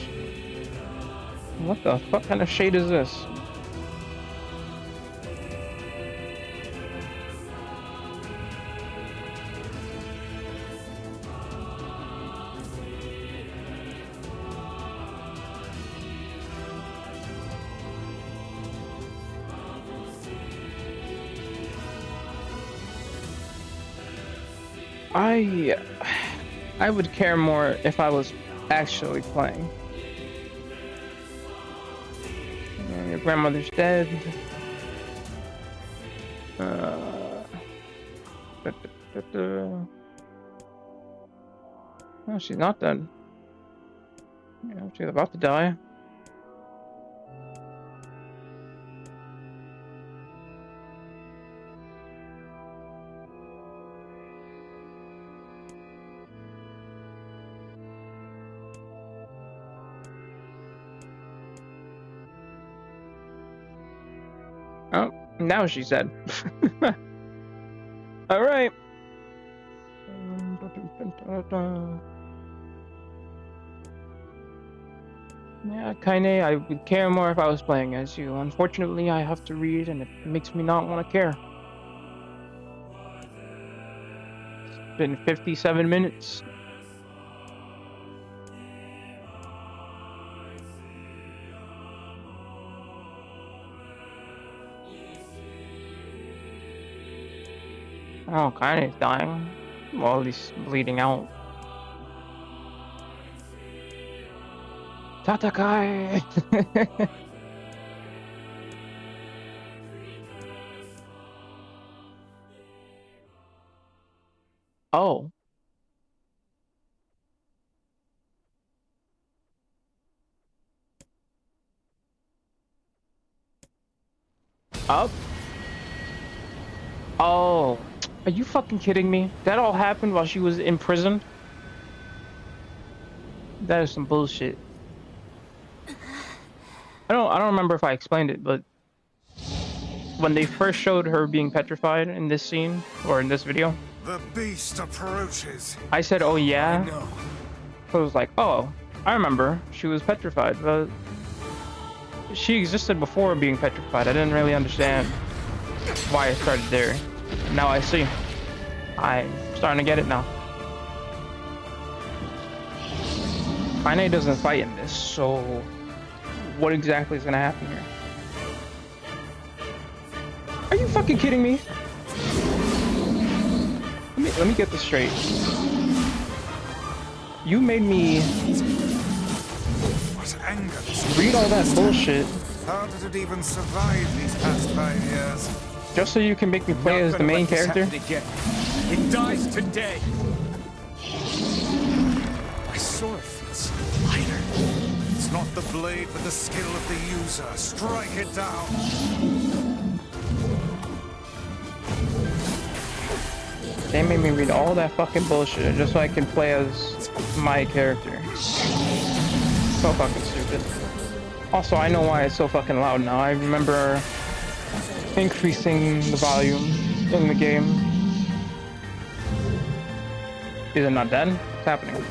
What the fuck kind of shade is this? I would care more if I was actually playing. Yeah, your grandmother's dead. No, she's not dead. Yeah, she's about to die. Oh, now she's dead. All right. Yeah, Kaine, I would care more if I was playing as you. Unfortunately, I have to read, and it makes me not want to care. It's been 57 minutes. Oh, Kaine's dying. Well, he's bleeding out. Tatakai! Oh. Up? Oh. Are you fucking kidding me? That all happened while she was in prison? That is some bullshit. I don't remember if I explained it, but when they first showed her being petrified in this scene, or in this video, the beast approaches. I said, oh yeah? I was like, oh, I remember. She was petrified, but she existed before being petrified. I didn't really understand why I started there. Now I see. I'm starting to get it now. Kaine doesn't fight in this, so what exactly is gonna happen here? Are you fucking kidding me? Let me get this straight. You made me read all that bullshit. How did it even survive these past 5 years? Just so you can make me play as the main character? It dies today. My sword feels lighter. It's not the blade, but the skill of the user. Strike it down. They made me read all that fucking bullshit just so I can play as my character. So fucking stupid. Also, I know why it's so fucking loud now. I remember increasing the volume in the game. Is it not dead? What's happening?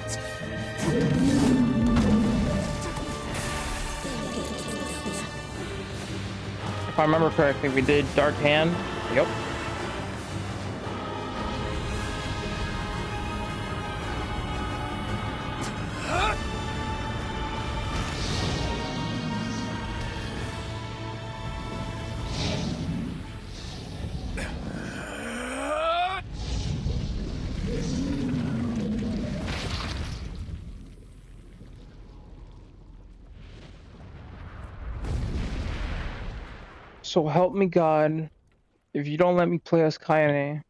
If I remember correctly, we did Dark Hand. Yep. So help me God, if you don't let me play as Kaine,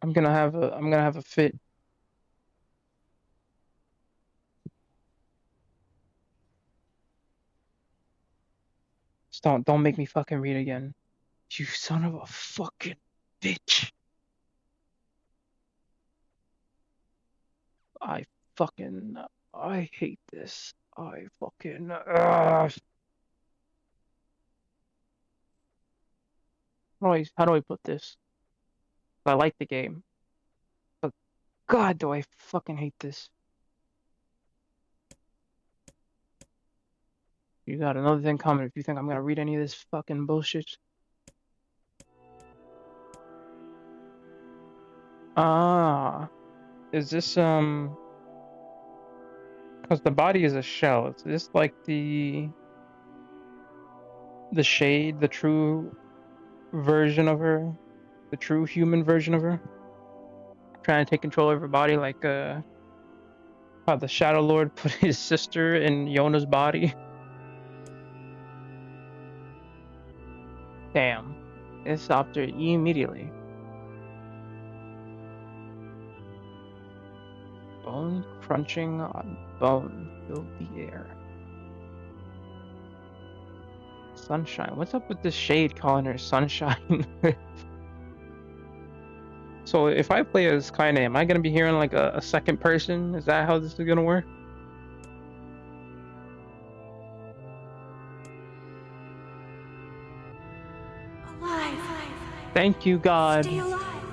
I'm gonna have a fit. Just don't make me fucking read again. You son of a fucking bitch. I fucking I hate this. I fucking how do I put this? I like the game, but God, do I fucking hate this. You got another thing coming if you think I'm gonna read any of this fucking bullshit. Ah, is this because the body is a shell. Is this like the shade, the true version of her, the true human version of her, trying to take control of her body, like how the Shadow Lord put his sister in Yona's body? Damn, it stopped her immediately. Bone crunching on bone filled the air. Sunshine. What's up with this shade calling her Sunshine? So if I play as Kaine, am I gonna be hearing like a second person? Is that how this is gonna work? Alive. Thank you, God. Stay alive.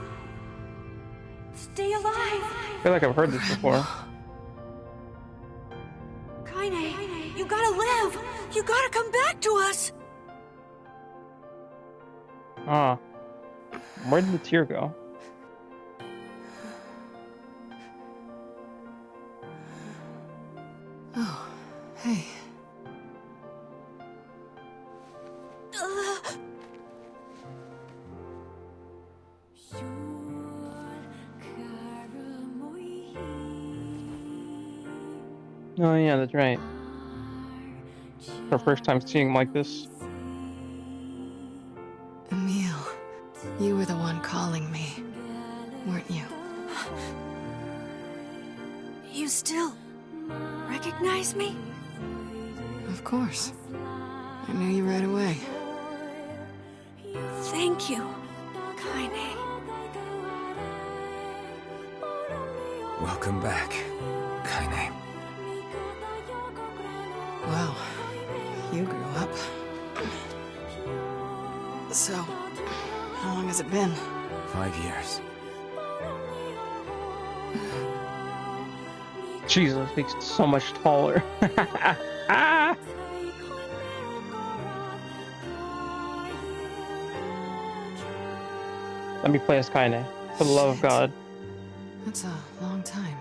Stay alive. I feel like I've heard this before. Kaine, you gotta live. You gotta come back to us. Ah. Where did the tear go? Oh, hey. Oh yeah, that's right. Our first time seeing him like this. Emil, you were the one calling me, weren't you? You still recognize me? Of course. I knew you right away. Thank you, Kaine. Welcome back, Kaine. Wow, you grew up. So, how long has it been? 5 years. Jesus, he's so much taller. Ah! Let me play as Kaine, for the love of God. That's a long time.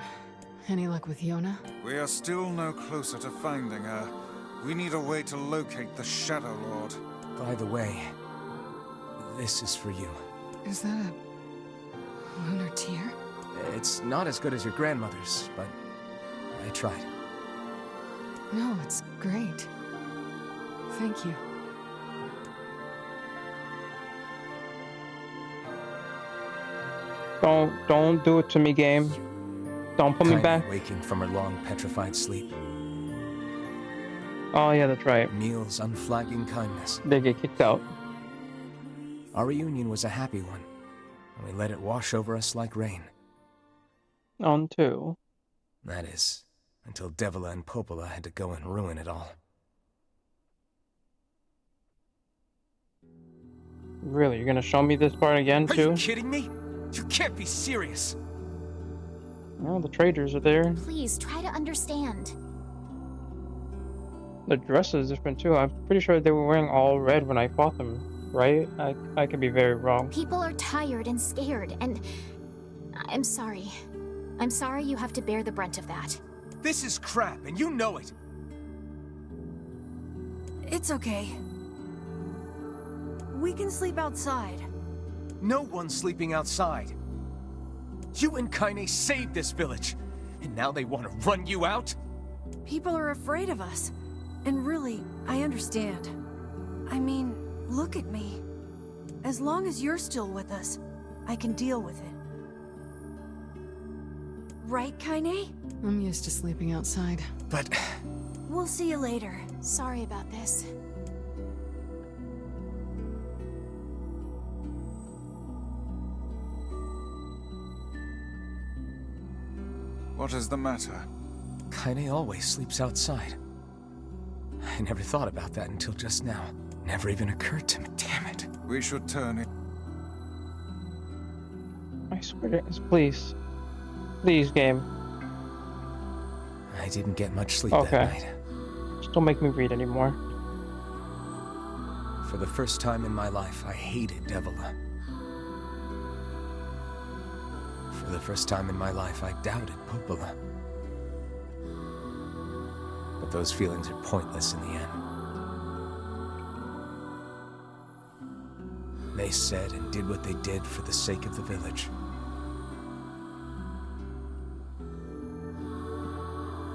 Any luck with Yona? We are still no closer to finding her. We need a way to locate the Shadow Lord. By the way, this is for you. Is that a lunar tear? It's not as good as your grandmother's, but I tried. No, it's great. Thank you. Don't do it to me, game. Don't put me Kaine back. waking from her long petrified sleep. Oh yeah, that's right. Emil's unflagging kindness. They get kicked out. Our reunion was a happy one, and we let it wash over us like rain. On two. That is, until Devila and Popola had to go and ruin it all. Really, you're gonna show me this part again Are too? you kidding me? You can't be serious! Well, the traders are there. Please try to understand. The dress is different too. I'm pretty sure they were wearing all red when I fought them, right? I could be very wrong. People are tired and scared, and I'm sorry. I'm sorry you have to bear the brunt of that. This is crap, and you know it! It's okay. We can sleep outside. No one's sleeping outside. You and Kaine saved this village, and now they want to run you out? People are afraid of us. And really, I understand. I mean, look at me. As long as you're still with us, I can deal with it. Right, Kaine? I'm used to sleeping outside. But... We'll see you later. Sorry about this. What is the matter? Kaine always sleeps outside. I never thought about that until just now. Never even occurred to me. Damn it. We should turn it. I swear to God, please. Please, game. I didn't get much sleep Okay. that night. Just don't make me read anymore. For the first time in my life, I hated Devila. For the first time in my life, I doubted Popola. But those feelings are pointless in the end. They said and did what they did for the sake of the village.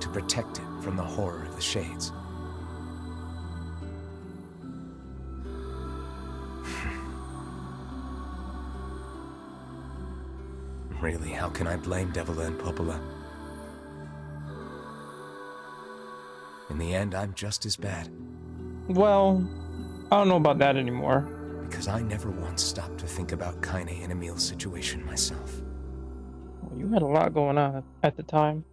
To protect it from the horror of the Shades. Really, how can I blame Devila and Popola? In the end, I'm just as bad. Well, I don't know about that anymore. Because I never once stopped to think about Kaine and Emil's situation myself. Well, you had a lot going on at the time.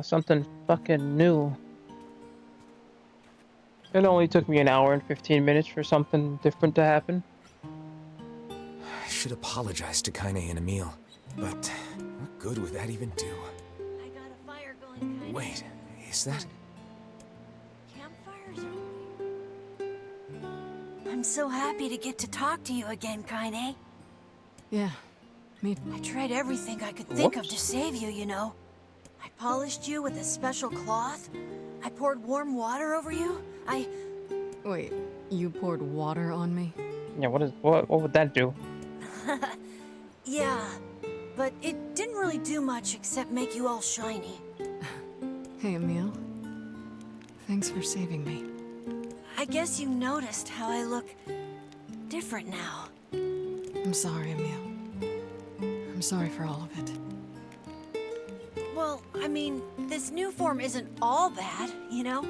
Something fucking new. It only took me an hour and 15 minutes for something different to happen. I should apologize to Kaine and Emil, but what good would that even do? I got a fire going, Kaine. Wait, is that... Campfires are... I'm so happy to get to talk to you again, Kaine. Yeah, me. I tried everything I could think of Whoops. to save you, you know. I polished you with a special cloth. I poured warm water over you. Wait, you poured water on me? Yeah, what would that do? Yeah, but it didn't really do much except make you all shiny. Hey, Emil. Thanks for saving me. I guess you noticed how I look different now. I'm sorry, Emil. I'm sorry for all of it. Well, I mean, this new form isn't all bad, you know?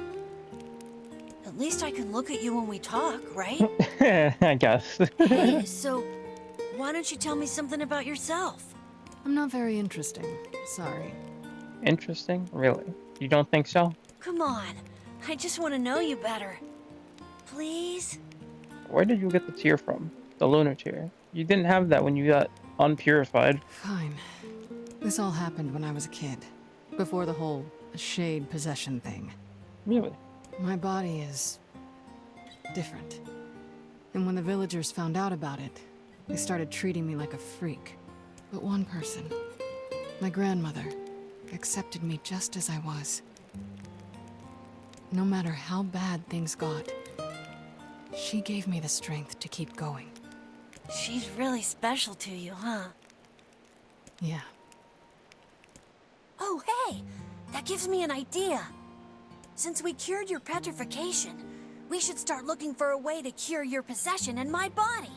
At least I can look at you when we talk, right? I guess. Hey, so why don't you tell me something about yourself? I'm not very interesting. Sorry. Interesting? Really? You don't think so? Come on, I just want to know you better. Please? Where did you get the tear from? The lunar tear. You didn't have that when you got unpurified. Fine. This all happened when I was a kid. Before the whole shade possession thing. Really? My body is... different. And when the villagers found out about it, they started treating me like a freak. But one person, my grandmother, accepted me just as I was. No matter how bad things got, she gave me the strength to keep going. She's really special to you, huh? Yeah. Oh, hey! That gives me an idea. Since we cured your petrification, we should start looking for a way to cure your possession in my body.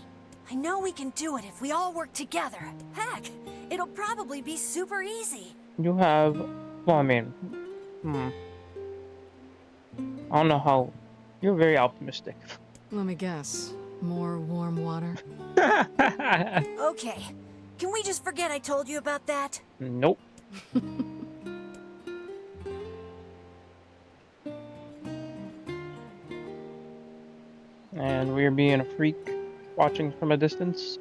I know we can do it if we all work together. Heck, it'll probably be super easy. You have... Well, I mean... I don't know how... You're very optimistic. Let me guess. More warm water? Okay, can we just forget I told you about that? Nope. And we're being a freak, watching from a distance.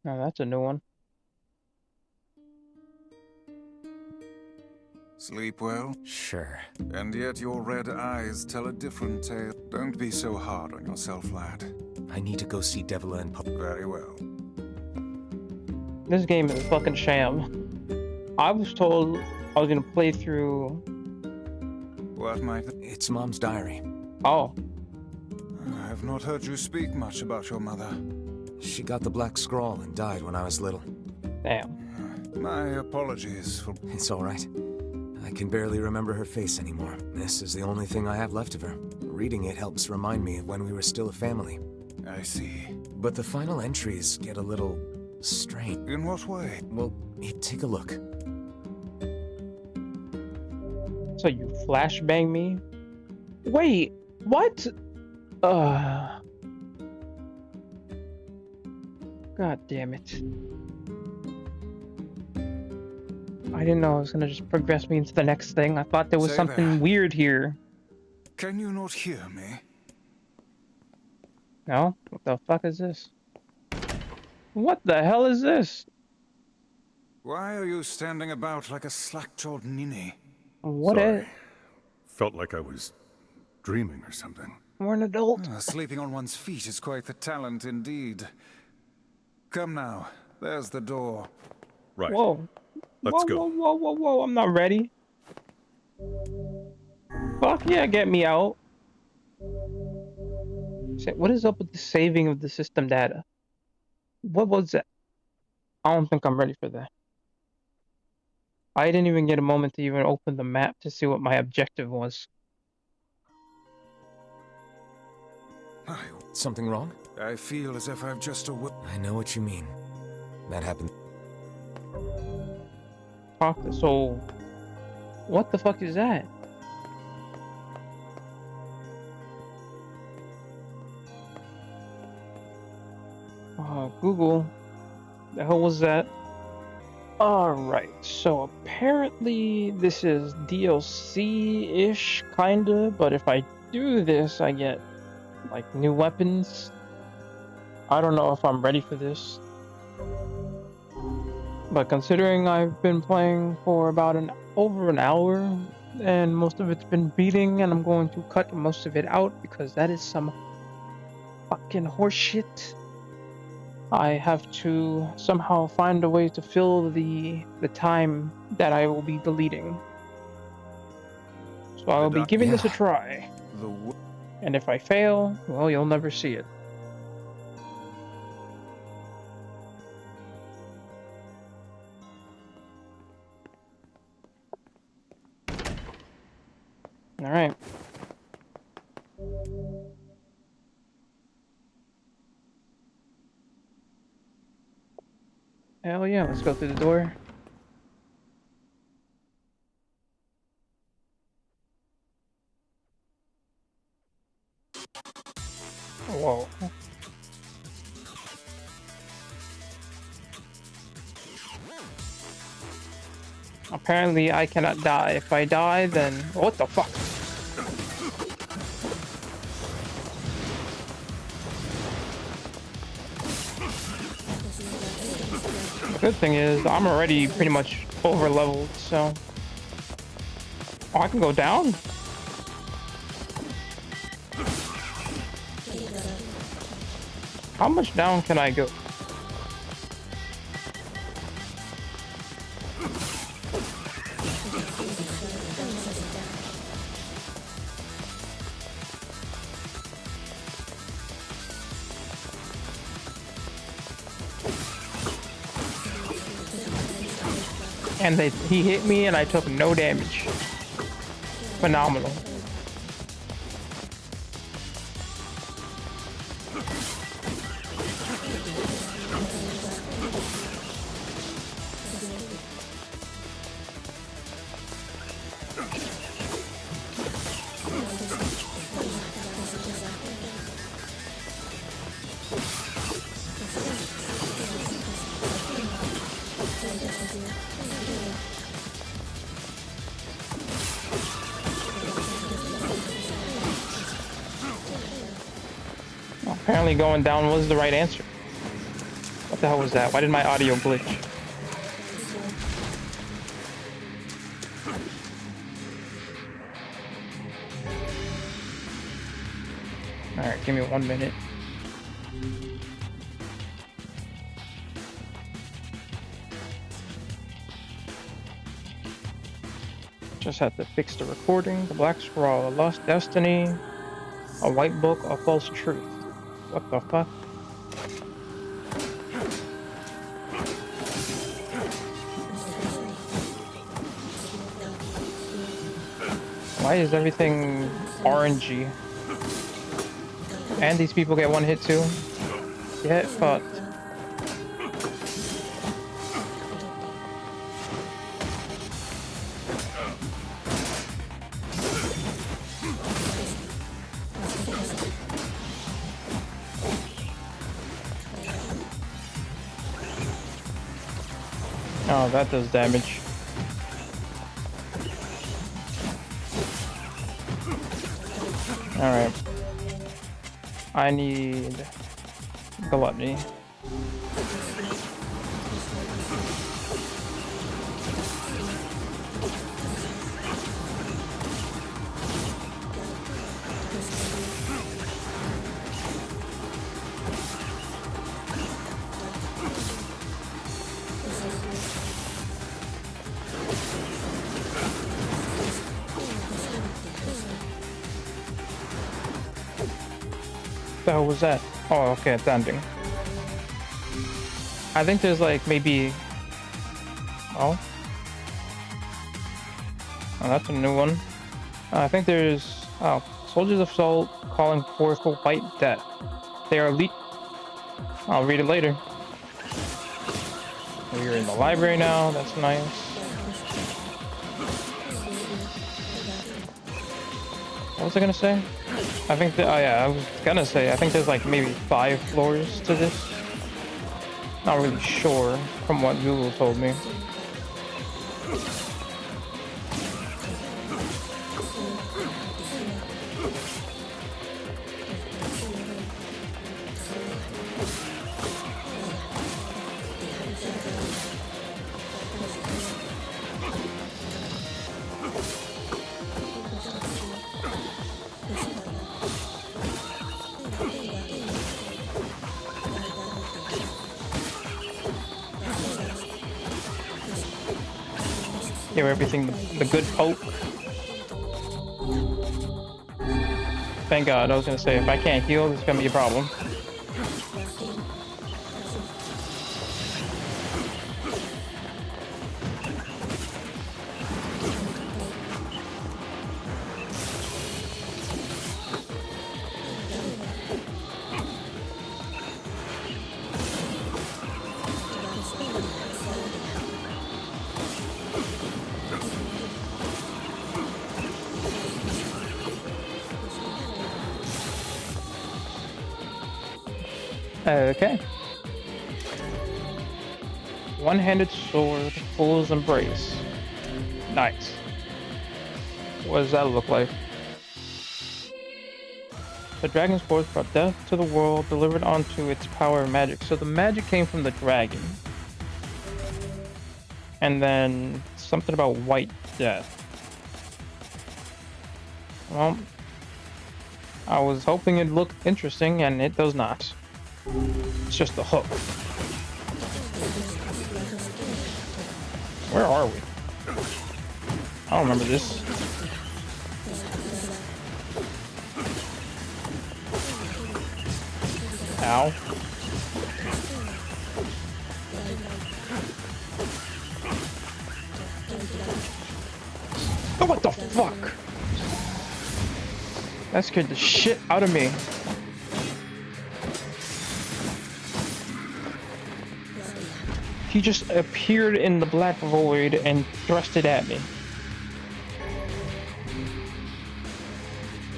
Now that's a new one. Sleep well? Sure. And yet your red eyes tell a different tale. Don't be so hard on yourself, lad. I need to go see Devila and Popola. Very well. This game is a fucking sham. I was told I was gonna play through. What might... It's Mom's diary. Oh, I have not heard you speak much about your mother. She got the Black Scrawl and died when I was little. damn. My apologies for... It's all right. I can barely remember her face anymore. This is the only thing I have left of her. Reading it helps remind me of when we were still a family. I see. But the final entries get a little strange. In what way? Well, take a look. So you flashbang me? Wait, what? God damn it. I didn't know it was gonna just progress me into the next thing. I thought there was Say something there. weird here. Can you not hear me? No? What the fuck is this? What the hell is this? Why are you standing about like a slack-jawed ninny? What Sorry. is? Felt like I was dreaming or something. We're an adult. Sleeping on one's feet is quite the talent indeed. Come now, there's the door. Right. Whoa. Let's whoa, go. Whoa, I'm not ready. Fuck yeah, get me out. What is up with the saving of the system data? What was that? I don't think I'm ready for that. I didn't even get a moment to even open the map to see what my objective was. Something wrong? I feel as if I've just awoken. I know what you mean. That happened. Talk to soul. What the fuck is that? Google. The hell was that? Alright, so apparently this is DLC-ish, kinda, but if I do this, I get, like, new weapons. I don't know if I'm ready for this. But considering I've been playing for about over an hour, and most of it's been beating, and I'm going to cut most of it out because that is some fucking horseshit. I have to somehow find a way to fill the time that I will be deleting. So I will be giving this a try. And if I fail, well, you'll never see it. Alright. Hell yeah, let's go through the door. Whoa. Apparently I cannot die. If I die, then... What the fuck? The good thing is, I'm already pretty much over leveled, so... Oh, I can go down? How much down can I go? And he hit me and I took no damage. Phenomenal. Apparently going down was the right answer. What the hell was that? Why did my audio glitch? Alright, give me 1 minute. Just had to fix the recording. The black scroll, a lost destiny, a white book, a false truth. What the fuck? Why is everything orangey? And these people get one hit too? Get fucked. Oh, that does damage. Alright. I need gluttony. What the hell was that? Oh, okay, it's ending. I think there's like maybe... Oh, that's a new one. I think there's... Oh, Soldiers of Soul calling forth a white death. They are elite. I'll read it later. We're in the library now. That's nice. What was I gonna say? I think that, oh yeah, I was gonna say, I think there's like maybe 5 floors to this. Not really sure from what Google told me. Give everything the good poke. Thank God, I was gonna say, if I can't heal, it's gonna be a problem. Okay. One-handed sword, fool's embrace. Nice. What does that look like? The dragon's force brought death to the world, delivered onto its power of magic. So the magic came from the dragon. And then something about white death. Well, I was hoping it'd look interesting, and it does not. It's just the hook. Where are we? I don't remember this. Ow. Oh, what the fuck? That scared the shit out of me. He just appeared in the black void and thrusted at me.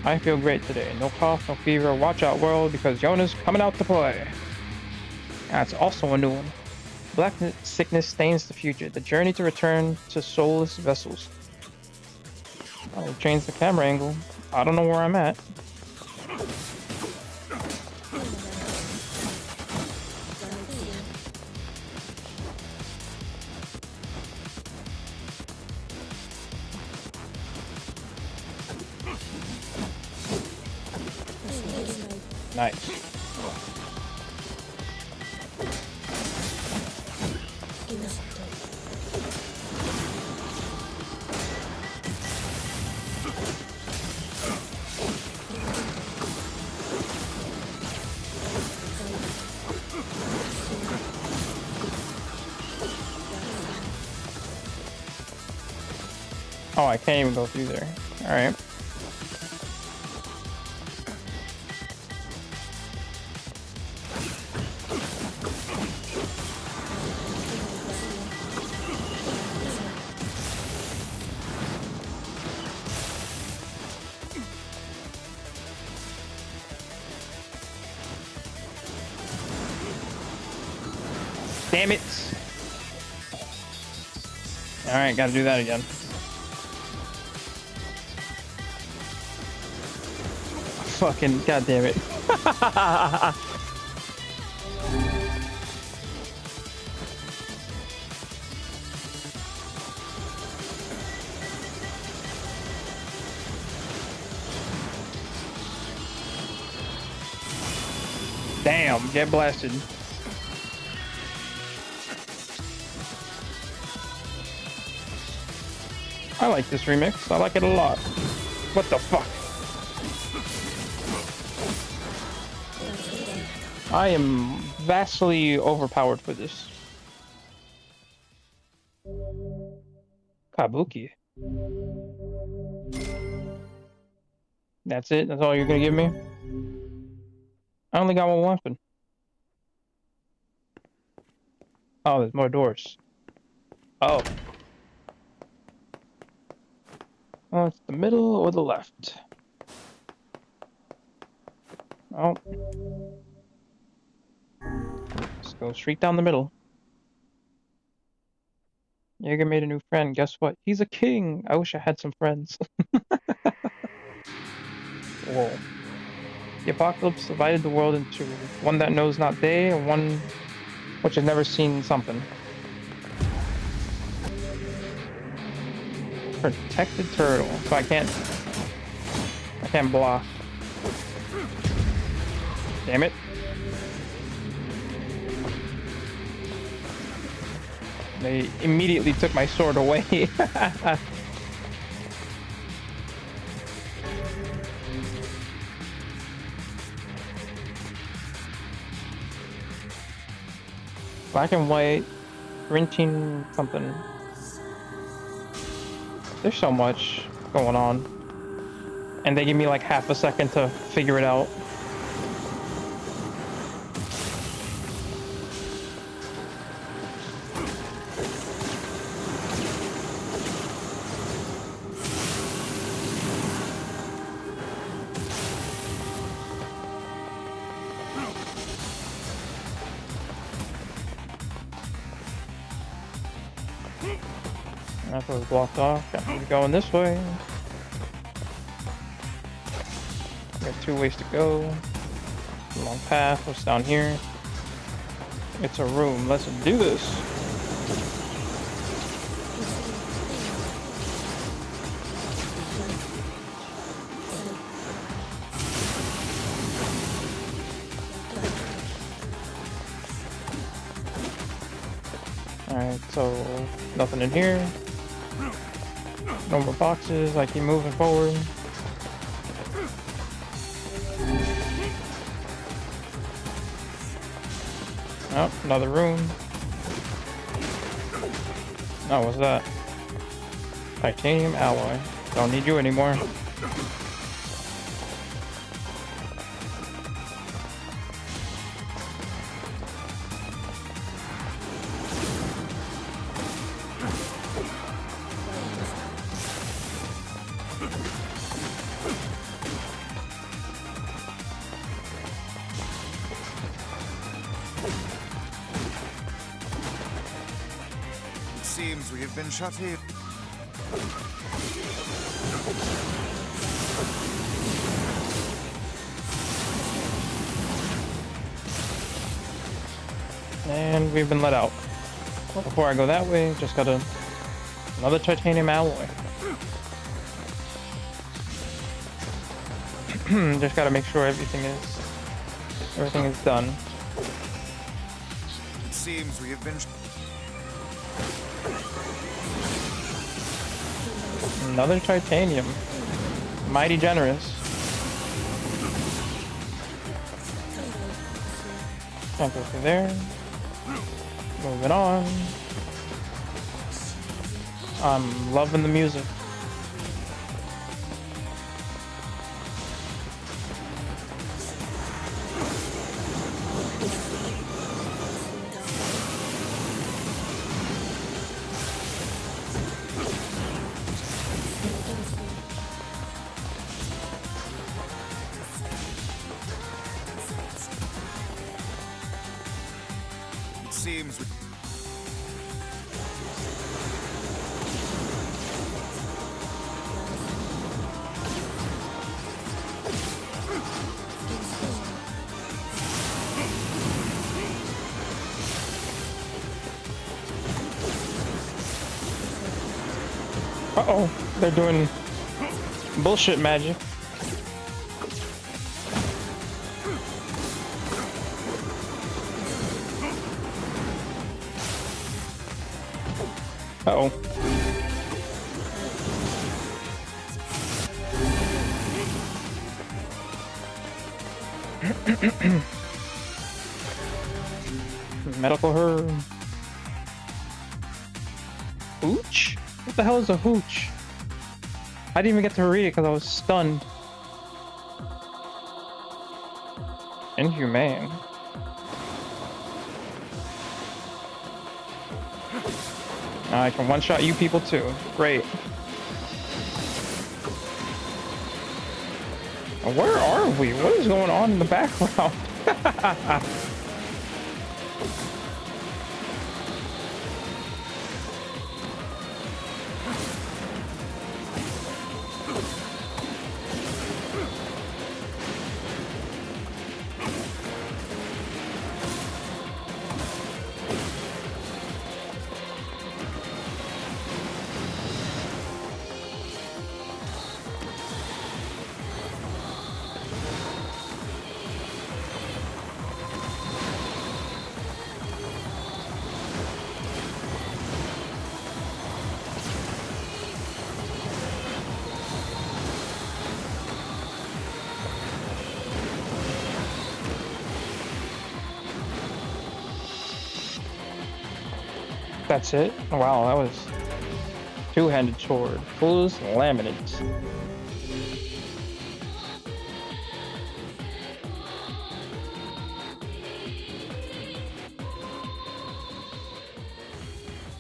I feel great today. No cough, no fever. Watch out, world, because Yona's coming out to play. That's also a new one. Black sickness stains the future. The journey to return to soulless vessels. I'll change the camera angle. I don't know where I'm at. Nice. Oh, I can't even go through there. Alright. Damn it! Alright, gotta do that again. Fucking goddamn it. Damn, get blasted. I like this remix. I like it a lot. What the fuck? I am vastly overpowered for this. Kabuki. That's it? That's all you're gonna give me? I only got one weapon. Oh, there's more doors. Oh. Oh, it's the middle or the left? Oh. Let's go straight down the middle. Jaeger made a new friend. Guess what? He's a king. I wish I had some friends. Whoa. The apocalypse divided the world into one that knows not day and one which has never seen something. Protected turtle. So I can't block. Damn it. They immediately took my sword away. Black and white, printing something. There's so much going on. And they give me like half a second to figure it out. That was blocked off. Got me going this way. Got 2 ways to go. Long path. What's down here? It's a room. Let's do this. Alright, so nothing in here. No more boxes. I keep moving forward. Oh, another room. Oh, what's that? Titanium alloy. Don't need you anymore. Seems we have been shut in. And we've been let out. Well, before I go that way, just got another titanium alloy. Just gotta make sure everything is done. It seems we have been. Another titanium. Mighty generous. Can't go through there. Moving on. I'm loving the music. seems... Uh-oh, they're doing bullshit magic. Uh-oh. Medical herb. Hooch? What the hell is a hooch? I didn't even get to read it because I was stunned. Inhumane. I can one-shot you people too. Great. Where are we? What is going on in the background? That's it? Wow, that was two-handed sword. Fool's laminates.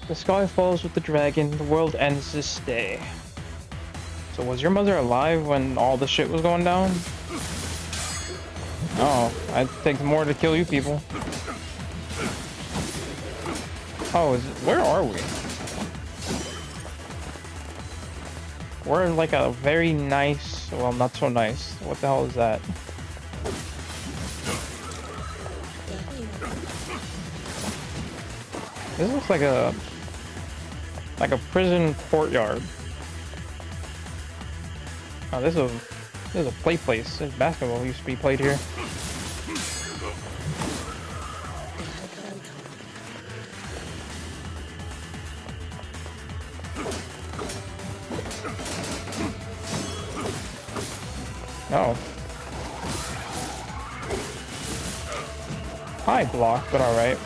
The sky falls with the dragon. The world ends this day. So was your mother alive when all the shit was going down? Oh, it takes more to kill you people. Oh, where are we? We're in like a very nice, well, not so nice. What the hell is that? This looks like a prison courtyard. Oh, this is a play place. This basketball used to be played here. Oh. High block, but alright.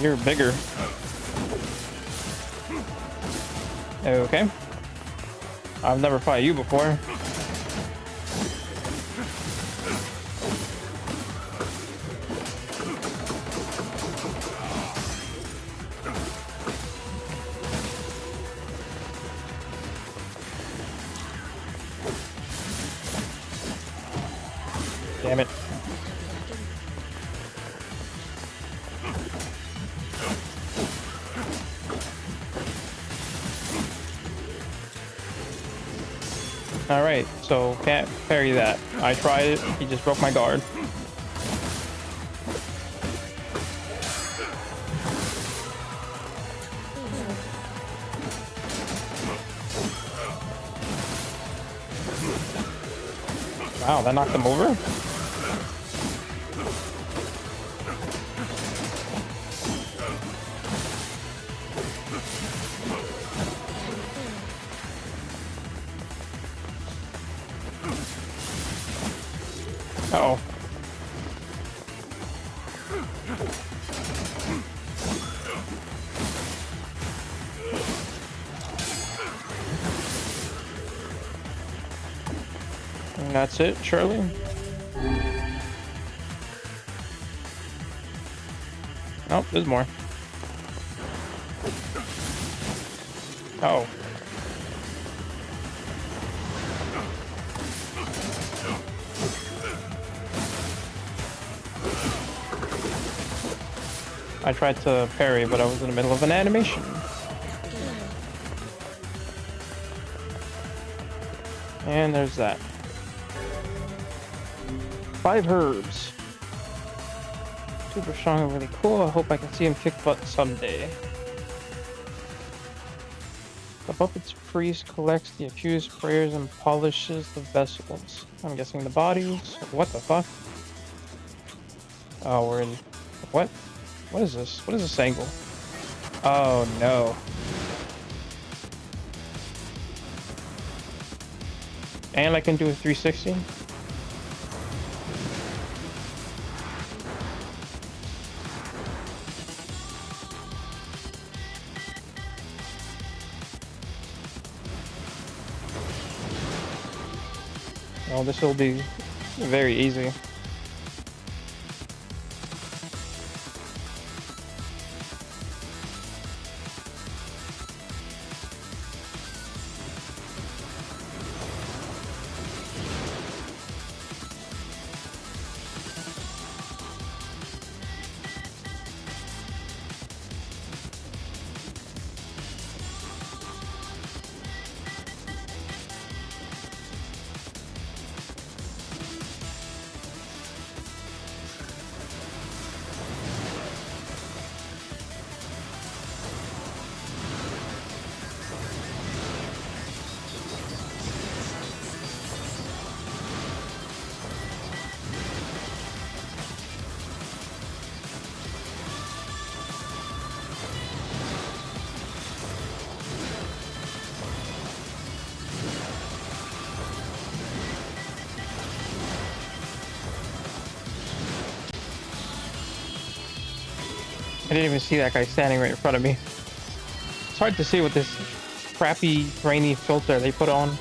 You're bigger. Okay. I've never fought you before. Damn it. Alright, so can't parry that. I tried it, he just broke my guard. Wow, that knocked him over? Uh-oh. That's it, surely. Oh, there's more. Oh. I tried to parry, but I was in the middle of an animation. And there's that. 5 herbs. Super strong and really cool. I hope I can see him kick butt someday. The puppet's priest collects the accused prayers and polishes the vessels. I'm guessing the bodies. What the fuck? Oh, we're in... What? What is this? What is this angle? Oh, no. And I can do a 360? Oh, this will be very easy. I didn't even see that guy standing right in front of me. It's hard to see with this crappy, grainy filter they put on.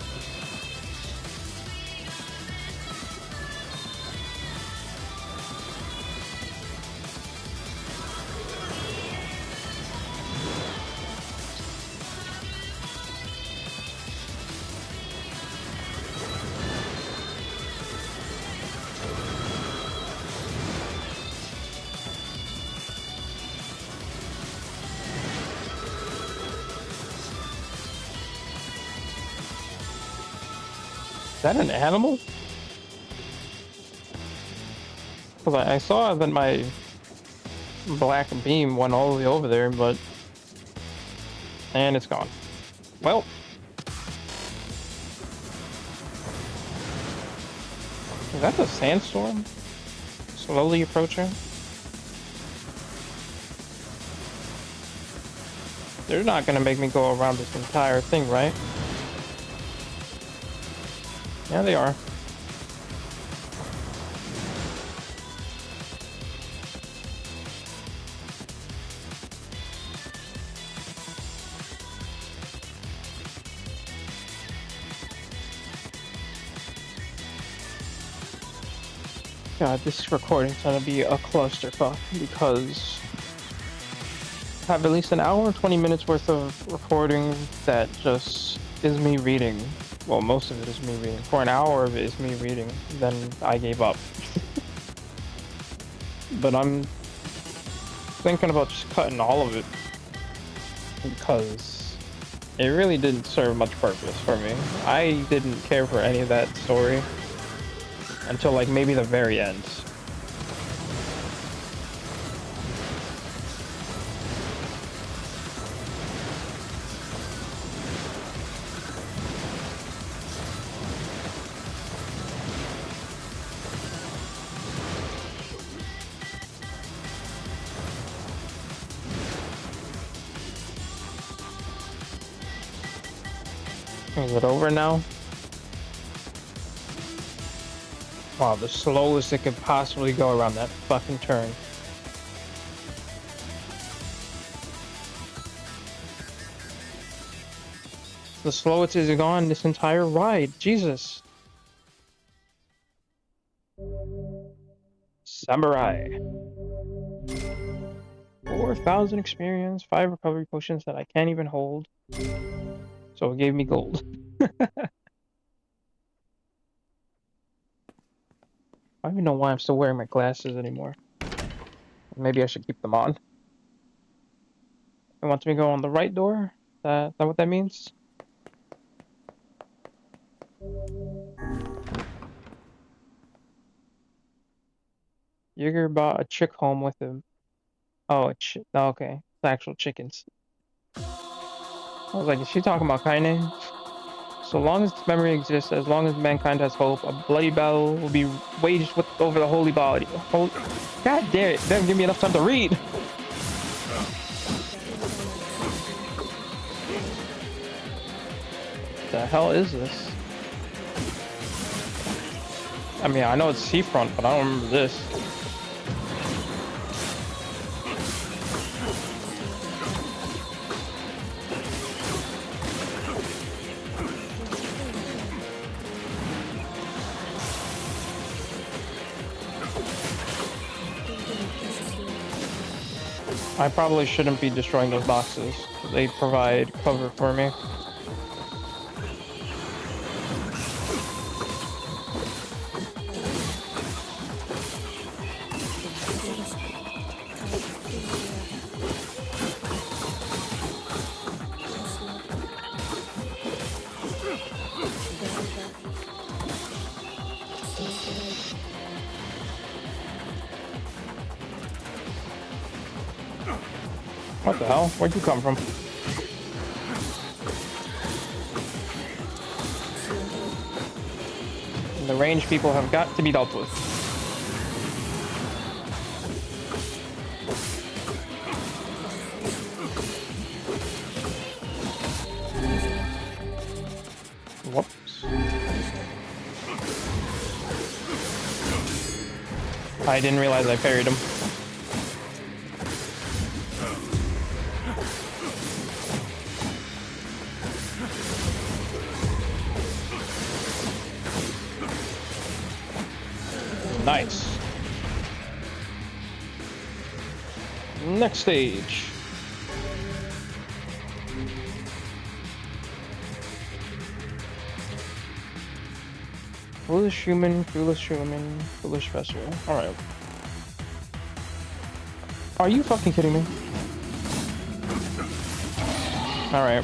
Is that an animal? Because I saw that my black beam went all the way over there, but... And it's gone. Well... Is that the sandstorm? Slowly approaching? They're not gonna make me go around this entire thing, right? Yeah, they are. God, this recording's gonna be a clusterfuck because I have at least an hour and 20 minutes worth of recording that just is me reading. Well, most of it is me reading. For an hour of it is me reading. Then I gave up. But I'm thinking about just cutting all of it because it really didn't serve much purpose for me. I didn't care for any of that story until like maybe the very end. Is it over now? Wow, the slowest it could possibly go around that fucking turn. The slowest it's gone this entire ride. Jesus. Samurai. 4,000 experience, 5 recovery potions that I can't even hold. So it gave me gold. I don't even know why I'm still wearing my glasses anymore. Maybe I should keep them on. It wants me to go on the right door? Is that what that means? Jaeger brought a chick home with him. Oh, okay. It's actual chickens. I was like, is she talking about Kaine? So long as this memory exists, as long as mankind has hope, a bloody battle will be waged over the holy body. God damn it, doesn't give me enough time to read. The hell is this? I mean, I know it's Seafront, but I don't remember this. I probably shouldn't be destroying those boxes. They provide cover for me. What the hell? Where'd you come from? The range people have got to be dealt with. Whoops. I didn't realize I parried him. Nice. Next stage. Foolish human, foolish professor. Alright. Are you fucking kidding me? Alright.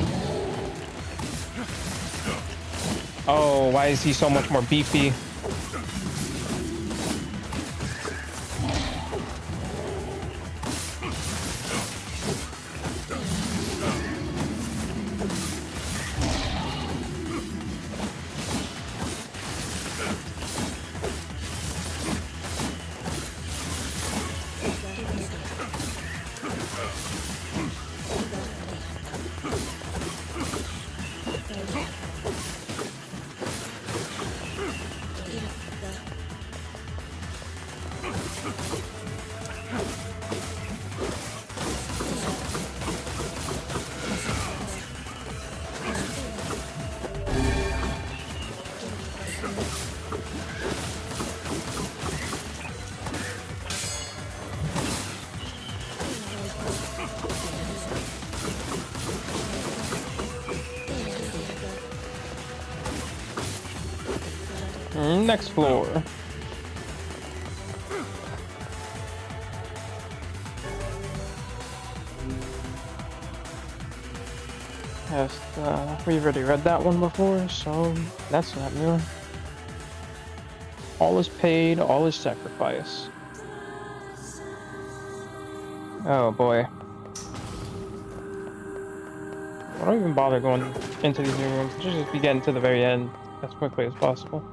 Oh, why is he so much more beefy? Next floor. Yes, we've already read that one before, so that's not new. All is paid, all is sacrifice. Oh boy. I don't even bother going into these new rooms. Just be getting to the very end as quickly as possible.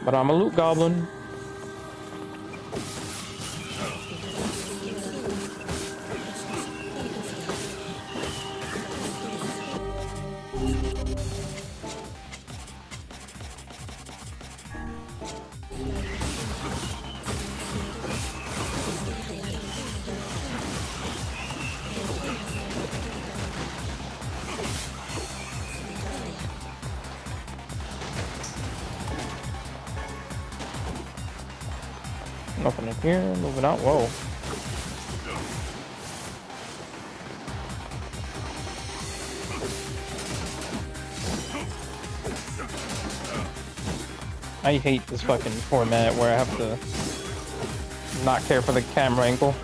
But I'm a loot goblin. Nothing in here. Moving out. Whoa. I hate this fucking format where I have to not care for the camera angle.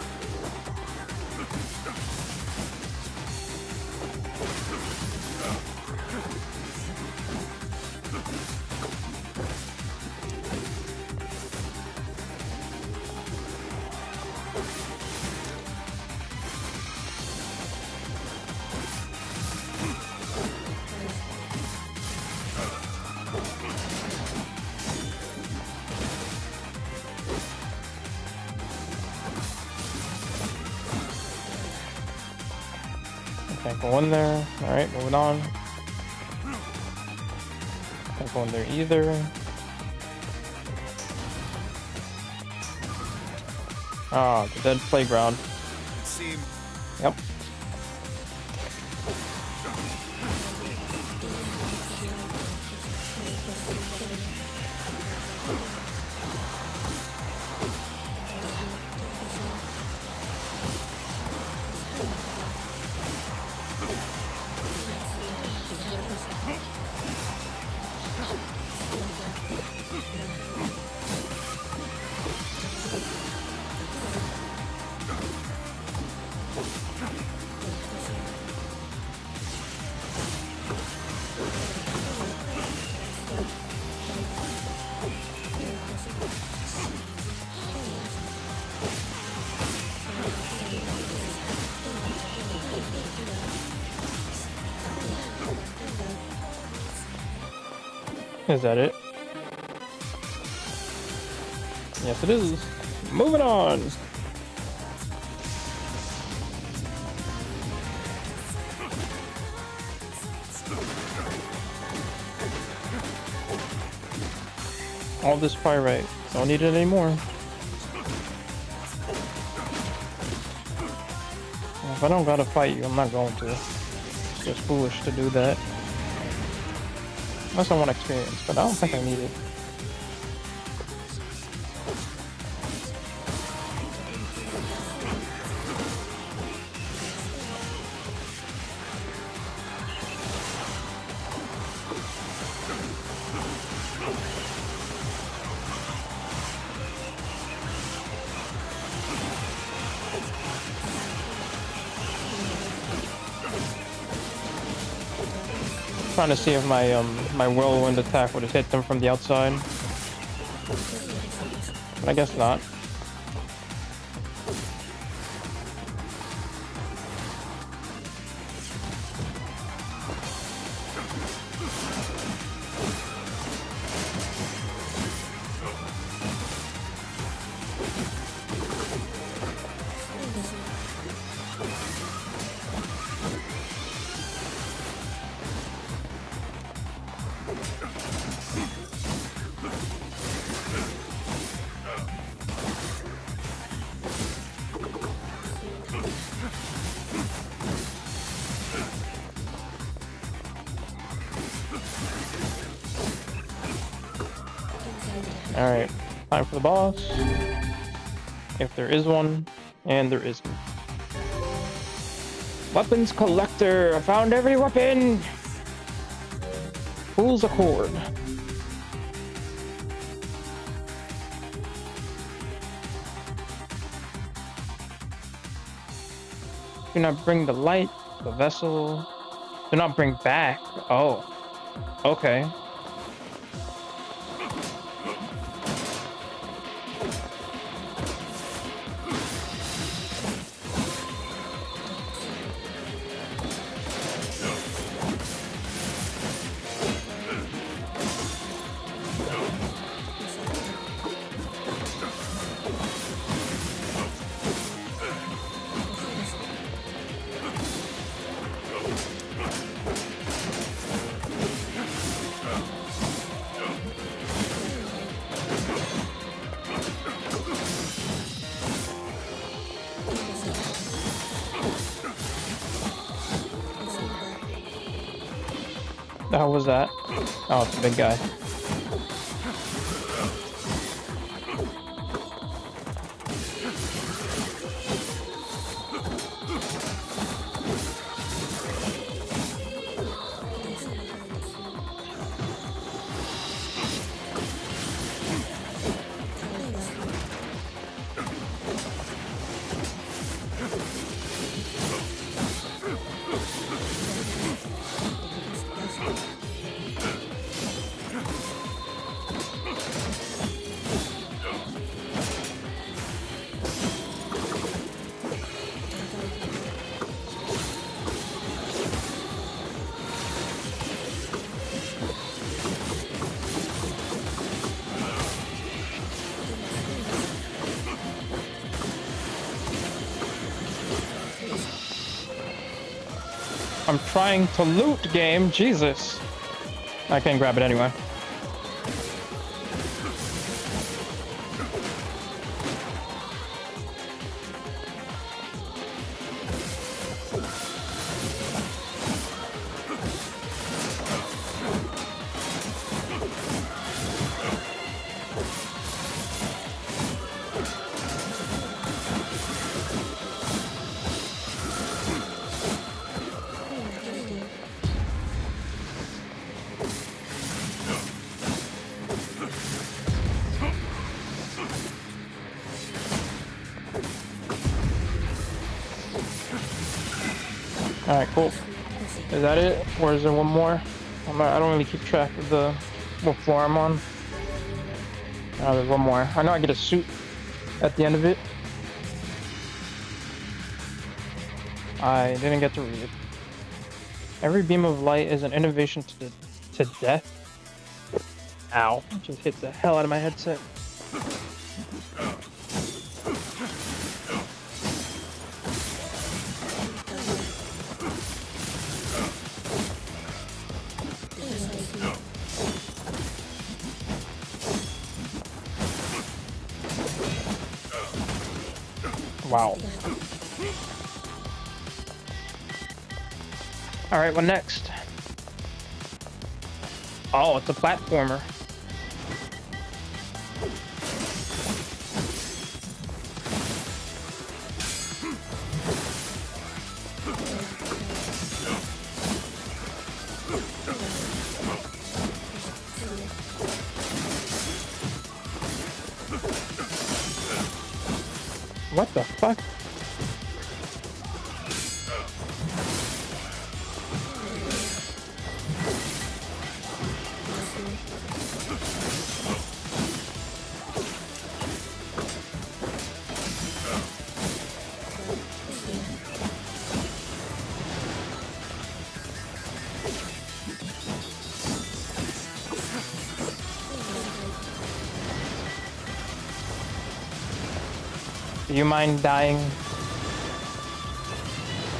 Can't go in there. Alright, moving on. Can't go in there either. Ah, the dead playground. Yep. Is that it? Yes, it is. Moving on. All this pyrite. Don't need it anymore. If I don't gotta fight you, I'm not going to. It's just foolish to do that. Unless I want experience, but I don't think I need it. Trying to see if my whirlwind attack would have hit them from the outside, but I guess not. Alright, time for the boss. If there is one, and there isn't. Weapons collector! I found every weapon! Fool's Accord. Do not bring the light, the vessel. Do not bring back. Oh. Okay. The hell was that? Oh, it's a big guy. I'm trying to loot, game. Jesus. I can't grab it anyway. Alright, cool. Is that it? Or is there one more? I don't really keep track of what floor I'm on. There's one more. I know I get a suit at the end of it. I didn't get to read it. Every beam of light is an innovation to death. Ow. Just hit the hell out of my headset. Wow. Alright, what next? Oh, it's a platformer. What the fuck? Do you mind dying?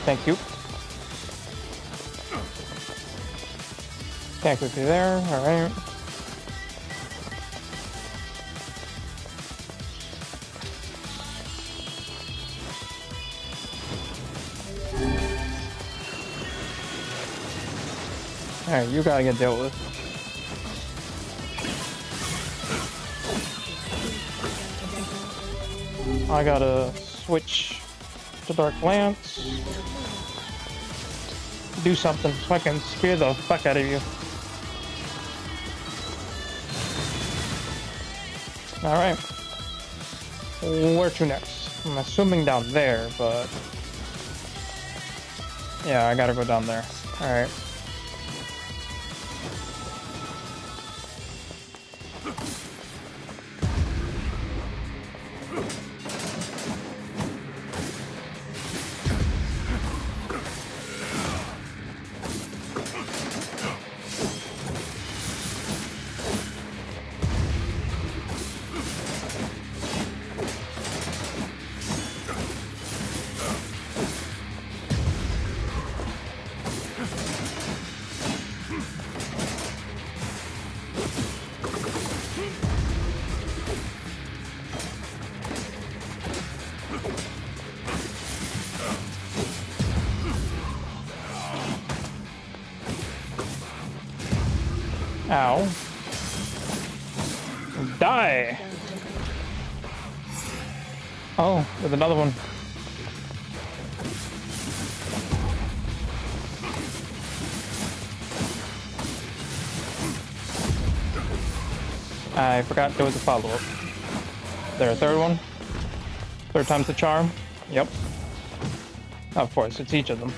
Thank you. Can't go through there, alright. Alright, you gotta get dealt with. I gotta switch to Dark Lance. Do something so I can spear the fuck out of you. Alright. Where to next? I'm assuming down there, but... yeah, I gotta go down there. Alright. Ow. Die! Oh, there's another one. I forgot there was a follow-up. There a third one? Third time's the charm? Yep. Of course, it's each of them.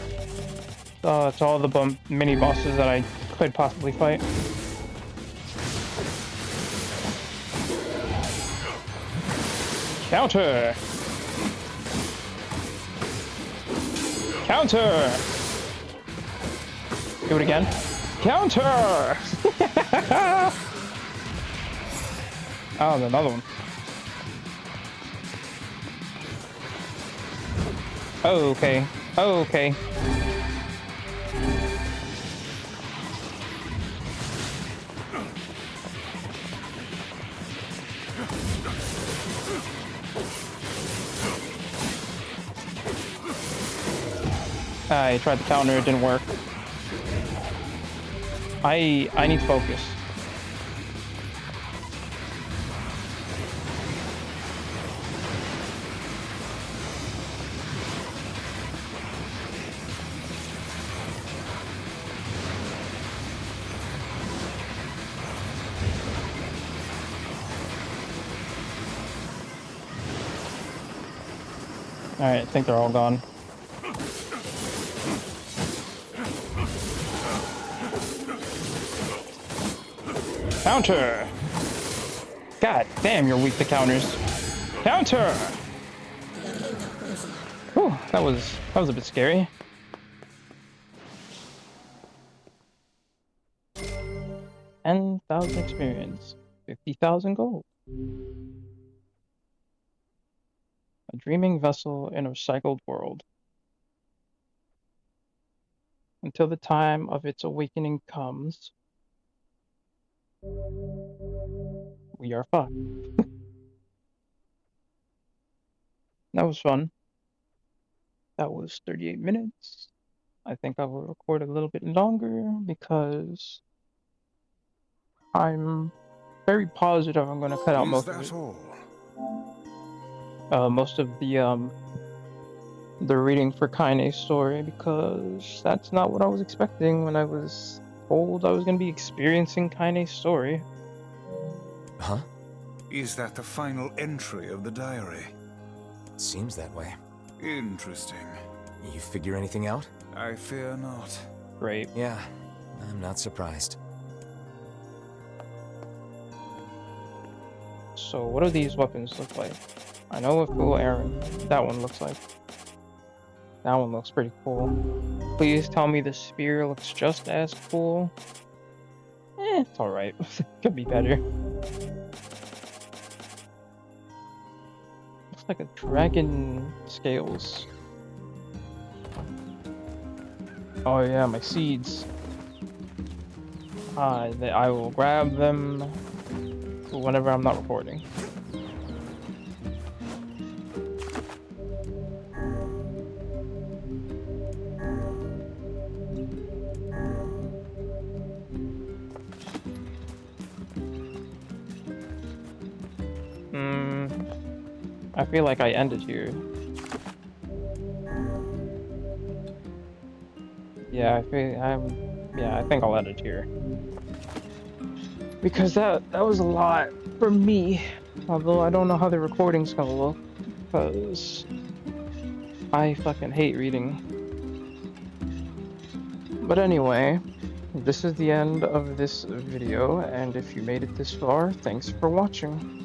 It's all the mini-bosses that I could possibly fight. Counter! Counter! Do it again. Counter! Oh, another one. Oh, okay. Oh, okay. I tried the counter, it didn't work. I need focus. Alright, I think they're all gone. Counter! God damn, you're weak to counters. Counter! Whew, that was a bit scary. 10,000 experience. 50,000 gold. A dreaming vessel in a recycled world. Until the time of its awakening comes, we are fucked. That was fun. That was 38 minutes. I think I will record a little bit longer because I'm very positive I'm going to cut out most of it. Most of the reading for Kaine's story, because that's not what I was expecting when I was told I was going to be experiencing Kaine's story. Huh? Is that the final entry of the diary? It seems that way. Interesting. You figure anything out? I fear not. Great. Yeah, I'm not surprised. So what do these weapons look like? I know what Fool Aaron that one looks like. That one looks pretty cool. Please tell me the spear looks just as cool. It's alright. Could be better. Looks like a dragon scales. Oh yeah, my seeds. I will grab them whenever I'm not recording. I feel like I ended here. Yeah, I think I'll end it here. Because that was a lot for me. Although I don't know how the recording's gonna look, because I fucking hate reading. But anyway, this is the end of this video, and if you made it this far, thanks for watching.